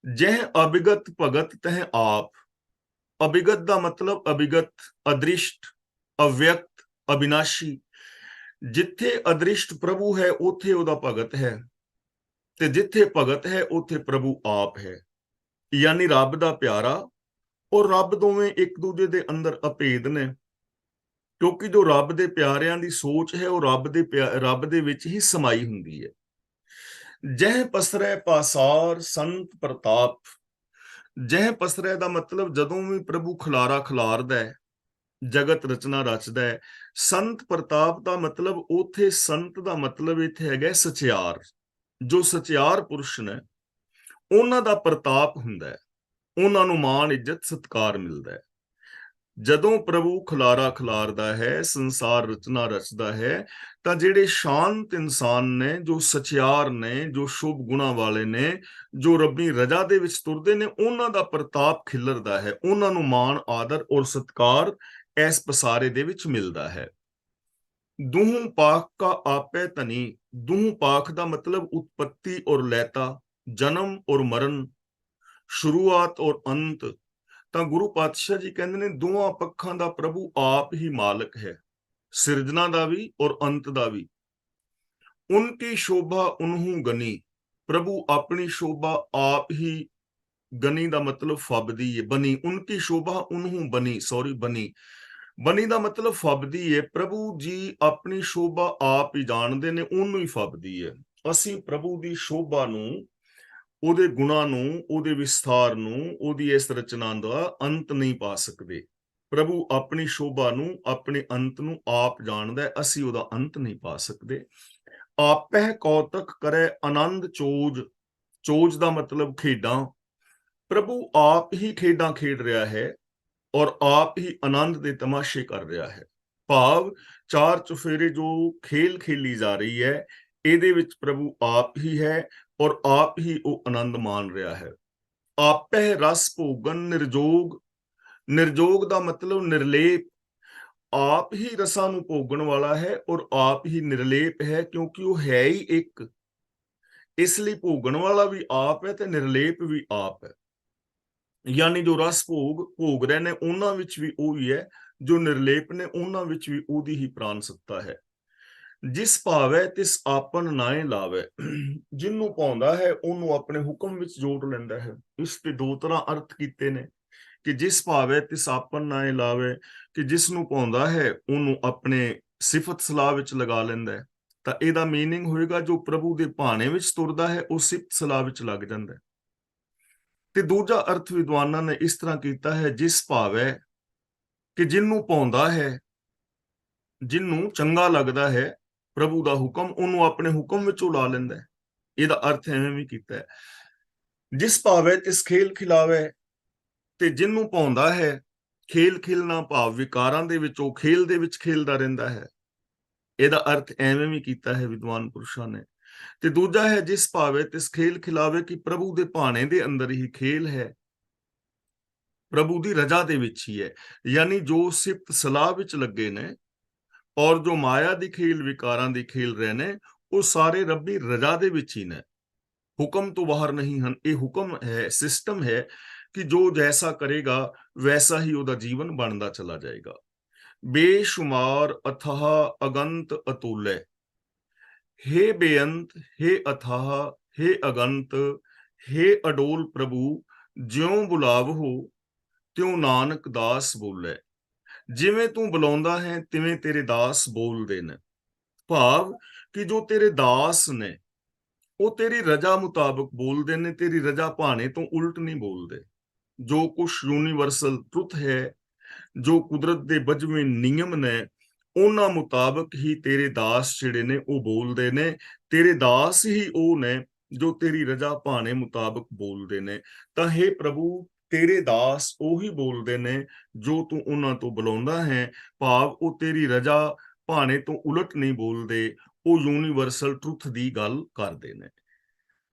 ਜਹ ਅਭਿਗਤ ਭਗਤ ਤਹ ਆਪ, ਅਭਿਗਤ ਦਾ ਮਤਲਬ ਅਭਿਗਤ, ਅਦ੍ਰਿਸ਼ਟ, ਅਵਿਅਕਤ, ਅਬਿਨਾਸ਼ੀ। ਜਿੱਥੇ ਅਦ੍ਰਿਸ਼ਟ ਪ੍ਰਭੂ ਹੈ ਉੱਥੇ ਉਹਦਾ ਭਗਤ ਹੈ, ਤੇ ਜਿੱਥੇ ਭਗਤ ਹੈ ਉੱਥੇ ਪ੍ਰਭੂ ਆਪ ਹੈ, ਯਾਨੀ ਰੱਬ ਦਾ ਪਿਆਰਾ ਔਰ ਰੱਬ ਦੋਵੇਂ ਇੱਕ ਦੂਜੇ ਦੇ ਅੰਦਰ ਅਭੇਦ ਨੇ, ਕਿਉਂਕਿ ਜੋ ਰੱਬ ਦੇ ਪਿਆਰਿਆਂ ਦੀ ਸੋਚ ਹੈ ਉਹ ਰੱਬ ਦੇ ਵਿੱਚ ਹੀ ਸਮਾਈ ਹੁੰਦੀ ਹੈ। ਜਹ ਪਸਰੈ ਪਾਸਾਰ ਸੰਤ ਪ੍ਰਤਾਪ, ਜਹ ਪਸਰੈ ਦਾ ਮਤਲਬ ਜਦੋਂ ਵੀ ਪ੍ਰਭੂ ਖਲਾਰਾ ਖਲਾਰਦਾ ਹੈ, ਜਗਤ ਰਚਨਾ ਰਚਦਾ ਹੈ। ਸੰਤ ਪ੍ਰਤਾਪ ਦਾ ਮਤਲਬ, ਉਥੇ ਸੰਤ ਦਾ ਮਤਲਬ ਇੱਥੇ ਹੈਗਾ ਸਚਿਆਰ। ਜੋ ਸਚਿਆਰ ਪੁਰਸ਼ ਨੇ ਉਹਨਾਂ ਦਾ ਪ੍ਰਤਾਪ ਹੁੰਦਾ ਹੈ, ਉਹਨਾਂ ਨੂੰ ਮਾਣ, ਇੱਜ਼ਤ, ਸਤਿਕਾਰ ਮਿਲਦਾ ਹੈ। ਜਦੋਂ ਪ੍ਰਭੂ ਖਲਾਰਾ ਖਲਾਰਦਾ ਹੈ, ਸੰਸਾਰ ਰਚਨਾ ਰਚਦਾ ਹੈ, ਤਾਂ ਜਿਹੜੇ ਸ਼ਾਂਤ ਇਨਸਾਨ ਨੇ, ਜੋ ਸਚਿਆਰ ਨੇ, ਜੋ ਸ਼ੁਭ ਗੁਣਾਂ ਵਾਲੇ ਨੇ, ਜੋ ਰੱਬੀ ਰਜਾ ਦੇ ਵਿੱਚ ਤੁਰਦੇ ਨੇ, ਉਹਨਾਂ ਦਾ ਪ੍ਰਤਾਪ ਖਿਲਰਦਾ ਹੈ, ਉਹਨਾਂ ਨੂੰ ਮਾਣ, ਆਦਰ ਔਰ ਸਤਿਕਾਰ ਇਸ ਪਸਾਰੇ ਦੇ ਵਿੱਚ ਮਿਲਦਾ ਹੈ। ਦੂਹੂ ਪਾਖ ਕਾ ਆਪੈ ਧਨੀ, ਦੂਹੂ ਪਾਖ ਦਾ ਮਤਲਬ ਉਤਪत्ति ਔਰ ਲੈਤਾ, ਜਨਮ ਔਰ ਮਰਨ, ਸ਼ੁਰੂਆਤ ਔਰ ਅੰਤ। ਤਾਂ ਗੁਰੂ ਪਾਤਸ਼ਾਹ ਜੀ ਕਹਿੰਦੇ ਨੇ ਦੋਹਾਂ ਪੱਖਾਂ ਦਾ ਪ੍ਰਭੂ ਆਪ ਹੀ ਮਾਲਕ ਹੈ, ਸਿਰਜਣਾ ਦਾ ਵੀ ਔਰ ਅੰਤ ਦਾ ਵੀ। ਉਨਕੀ ਸ਼ੋਭਾ ਉਨਹੂ ਗਨੀ, ਪ੍ਰਭੂ ਆਪਣੀ ਸ਼ੋਭਾ ਆਪ ਹੀ, ਗਨੀ ਦਾ ਮਤਲਬ ਫਬਦੀ ਹੈ, ਬਣੀ। ਉਨਕੀ ਸ਼ੋਭਾ ਉਨਹੂ ਬਣੀ, ਬਣੀ, ਬਣੀ ਦਾ ਮਤਲਬ ਫਬਦੀ ਹੈ। ਪ੍ਰਭੂ ਜੀ ਆਪਣੀ ਸ਼ੋਭਾ ਆਪ ਹੀ ਜਾਣਦੇ ਨੇ, ਉਹਨੂੰ ਹੀ ਫਬਦੀ ਹੈ। ਅਸੀਂ ਪ੍ਰਭੂ ਦੀ ਸ਼ੋਭਾ ਨੂੰ, ਉਹਦੇ ਗੁਣਾਂ ਨੂੰ, ਉਹਦੇ ਵਿਸਥਾਰ ਨੂੰ, ਉਹਦੀ ਇਸ ਰਚਨਾ ਦਾ ਅੰਤ ਨਹੀਂ ਪਾ ਸਕਦੇ। ਪ੍ਰਭੂ ਆਪਣੀ ਸ਼ੋਭਾ ਨੂੰ, ਆਪਣੇ ਅੰਤ ਨੂੰ ਆਪ ਜਾਣਦਾ ਹੈ, ਅਸੀਂ ਉਹਦਾ ਅੰਤ ਨਹੀਂ ਪਾ ਸਕਦੇ। ਆਪੈ ਕੌਤਕ ਕਰੇ ਆਨੰਦ ਚੋਜ, ਚੋਜ ਦਾ ਮਤਲਬ ਖੇਡਾਂ। ਪ੍ਰਭੂ ਆਪ ਹੀ ਖੇਡਾਂ ਖੇਡ ਰਿਹਾ ਹੈ ਔਰ ਆਪ ਹੀ ਆਨੰਦ ਦੇ ਤਮਾਸ਼ੇ ਕਰ ਰਿਹਾ ਹੈ। ਭਾਵ ਚਾਰ ਚੁਫੇਰੇ ਜੋ ਖੇਲ ਖੇਲੀ ਜਾ ਰਹੀ ਹੈ, ਇਹਦੇ ਵਿੱਚ ਪ੍ਰਭੂ ਆਪ ਹੀ ਹੈ ਔਰ ਆਪ ਹੀ ਉਹ ਆਨੰਦ ਮਾਣ ਰਿਹਾ ਹੈ। ਆਪੈ ਰਸ ਭੋਗਨ ਨਿਰਜੋਗ, ਨਿਰਜੋਗ ਦਾ ਮਤਲਬ ਨਿਰਲੇਪ, ਆਪ ਹੀ ਰਸਾਂ ਨੂੰ ਭੋਗਣ ਵਾਲਾ ਹੈ ਔਰ ਆਪ ਹੀ ਨਿਰਲੇਪ ਹੈ, ਕਿਉਂਕਿ ਉਹ ਹੈ ਹੀ ਇੱਕ। ਇਸ ਲਈ ਭੋਗਣ ਵਾਲਾ ਵੀ ਆਪ ਹੈ ਤੇ ਨਿਰਲੇਪ ਵੀ ਆਪ ਹੈ। ਯਾਨੀ ਜੋ ਰਸ ਭੋਗ ਰਹੇ ਨੇ ਉਹਨਾਂ ਵਿੱਚ ਵੀ ਉਹੀ ਹੈ, ਜੋ ਨਿਰਲੇਪ ਨੇ ਉਹਨਾਂ ਵਿੱਚ ਵੀ ਉਹਦੀ ਹੀ ਪ੍ਰਾਣ ਸੱਤਾ ਹੈ। ਜਿਸ ਭਾਵੈ ਤਿਸ ਆਪਨ ਨਾਏ ਲਾਵੇ, ਜਿਹਨੂੰ ਪਾਉਂਦਾ ਹੈ ਉਹਨੂੰ ਆਪਣੇ ਹੁਕਮ ਵਿੱਚ ਜੋੜ ਲੈਂਦਾ ਹੈ। ਇਸ ਦੇ ਦੋ ਤਰ੍ਹਾਂ ਅਰਥ ਕੀਤੇ ਨੇ ਕਿ ਜਿਸ ਭਾਵੈ ਤਿਸ ਆਪਨ ਨਾਏ ਲਾਵੇ, ਕਿ ਜਿਸ ਨੂੰ ਪਾਉਂਦਾ ਹੈ ਉਹਨੂੰ ਆਪਣੇ ਸਿਫਤ ਸਲਾਹ ਵਿੱਚ ਲਗਾ ਲੈਂਦਾ ਹੈ। ਤਾਂ ਇਹਦਾ ਮੀਨਿੰਗ ਹੋਏਗਾ ਜੋ ਪ੍ਰਭੂ ਦੇ ਭਾਣੇ ਵਿੱਚ ਤੁਰਦਾ ਹੈ ਉਹ ਸਿਫਤ ਸਲਾਹ ਵਿੱਚ ਲੱਗ ਜਾਂਦਾ ਹੈ। ਤੇ ਦੂਜਾ ਅਰਥ ਵਿਦਵਾਨਾਂ ਨੇ ਇਸ ਤਰ੍ਹਾਂ ਕੀਤਾ ਹੈ, ਜਿਸ ਭਾਵੈ, ਕਿ ਜਿਹਨੂੰ ਪਾਉਂਦਾ ਹੈ, ਜਿਹਨੂੰ ਚੰਗਾ ਲੱਗਦਾ ਹੈ ਪ੍ਰਭੂ ਦਾ ਹੁਕਮ, ਉਹਨੂੰ ਆਪਣੇ ਹੁਕਮ ਵਿੱਚੋਂ ਲਾ ਲੈਂਦਾ ਹੈ। ਇਹਦਾ ਅਰਥ ਐਵੇਂ ਵੀ ਕੀਤਾ ਹੈ, ਜਿਸ ਭਾਵੈ ਤਿਸ ਖੇਲ ਖਿਲਾਵੇ, ਤੇ ਜਿਹਨੂੰ ਪਾਉਂਦਾ ਹੈ, ਖੇਲ ਖਿਲਣਾ ਭਾਵ ਵਿਕਾਰਾਂ ਦੇ ਵਿੱਚ ਉਹ ਖੇਲ ਦੇ ਵਿੱਚ ਖੇਲਦਾ ਰਹਿੰਦਾ ਹੈ। ਇਹਦਾ ਅਰਥ ਐਵੇਂ ਵੀ ਕੀਤਾ ਹੈ ਵਿਦਵਾਨ ਪੁਰਸ਼ਾਂ ਨੇ। ਤੇ ਦੂਜਾ ਹੈ, ਜਿਸ ਭਾਵੇ ਤਿਸ ਖੇਲ ਖਿਲਾਵੇ, ਕਿ ਪ੍ਰਭੂ ਦੇ ਭਾਣੇ ਦੇ ਅੰਦਰ ਹੀ ਖੇਲ ਹੈ, ਪ੍ਰਭੂ ਦੀ ਰਜ਼ਾ ਦੇ ਵਿੱਚ ਹੀ ਹੈ। ਯਾਨੀ ਜੋ ਸਿਫਤ ਸਲਾਹ ਵਿੱਚ ਲੱਗੇ ਨੇ ਔਰ ਜੋ ਮਾਇਆ ਦੀ ਖੇਲ ਵਿਕਾਰਾਂ ਦੀ ਖੇਲ ਰਹੇ ਨੇ, ਉਹ ਸਾਰੇ ਰੱਬੀ ਰਜ਼ਾ ਦੇ ਵਿੱਚ ਹੀ ਨੇ, ਹੁਕਮ ਤੋਂ ਬਾਹਰ ਨਹੀਂ ਹਨ। ਇਹ ਹੁਕਮ ਹੈ, ਸਿਸਟਮ ਹੈ ਕਿ ਜੋ ਜੈਸਾ ਕਰੇਗਾ ਵੈਸਾ ਹੀ ਉਹਦਾ ਜੀਵਨ ਬਣਦਾ ਚਲਾ ਜਾਏਗਾ। ਬੇਸ਼ੁਮਾਰ ਅਥਾਹ ਅਗੰਤ ਅਤੁੱਲੇ, हे ਬੇਅੰਤ, हे ਅਥਾਹ, हे ਅਗੰਤ, हे ਅਡੋਲ ਪ੍ਰਭੂ, ਜਿਉਂ ਬੁਲਾਵਹੁ ਤਿਉ ਨਾਨਕ ਦਾਸ ਬੋਲੇ। ਜਿਵੇਂ ਤੂੰ ਬੁਲਾਉਂਦਾ ਹੈ ਤਿਵੇਂ ਤੇਰੇ ਦਾਸ ਬੋਲਦੇ ਨੇ। ਭਾਵ ਕਿ ਜੋ ਤੇਰੇ ਦਾਸ ਨੇ ਉਹ ਤੇਰੀ ਰਜ਼ਾ ਮੁਤਾਬਕ ਬੋਲਦੇ ਨੇ, ਤੇਰੀ ਰਜ਼ਾ ਭਾਣੇ ਤੋਂ ਉਲਟ ਨਹੀਂ ਬੋਲਦੇ। ਜੋ ਕੁਛ ਯੂਨੀਵਰਸਲ ਟਰੁੱਥ ਹੈ, ਜੋ ਕੁਦਰਤ ਦੇ ਬਜਵੇਂ ਨਿਯਮ ਨੇ, ਉਹਨਾਂ ਮੁਤਾਬਕ ਹੀ ਤੇਰੇ ਦਾਸ ਜਿਹੜੇ ਨੇ ਉਹ ਬੋਲਦੇ ਨੇ। ਤੇਰੇ ਦਾਸ ਹੀ ਉਹ ਨੇ ਜੋ ਤੇਰੀ ਰਜ਼ਾ ਭਾਣੇ ਮੁਤਾਬਕ ਬੋਲਦੇ ਨੇ। ਤਾਂ हे ਪ੍ਰਭੂ, ਤੇਰੇ ਦਾਸ ਉਹੀ ਬੋਲਦੇ ਨੇ ਜੋ ਤੂੰ ਉਹਨਾਂ ਤੋਂ ਬੁਲਾਉਂਦਾ ਹੈ। ਭਾਵ ਉਹ ਤੇਰੀ ਰਜ਼ਾ ਭਾਣੇ ਤੋਂ ਉਲਟ ਨਹੀਂ ਬੋਲਦੇ, ਉਹ ਯੂਨੀਵਰਸਲ ਟਰੁੱਥ ਦੀ ਗੱਲ ਕਰਦੇ ਨੇ।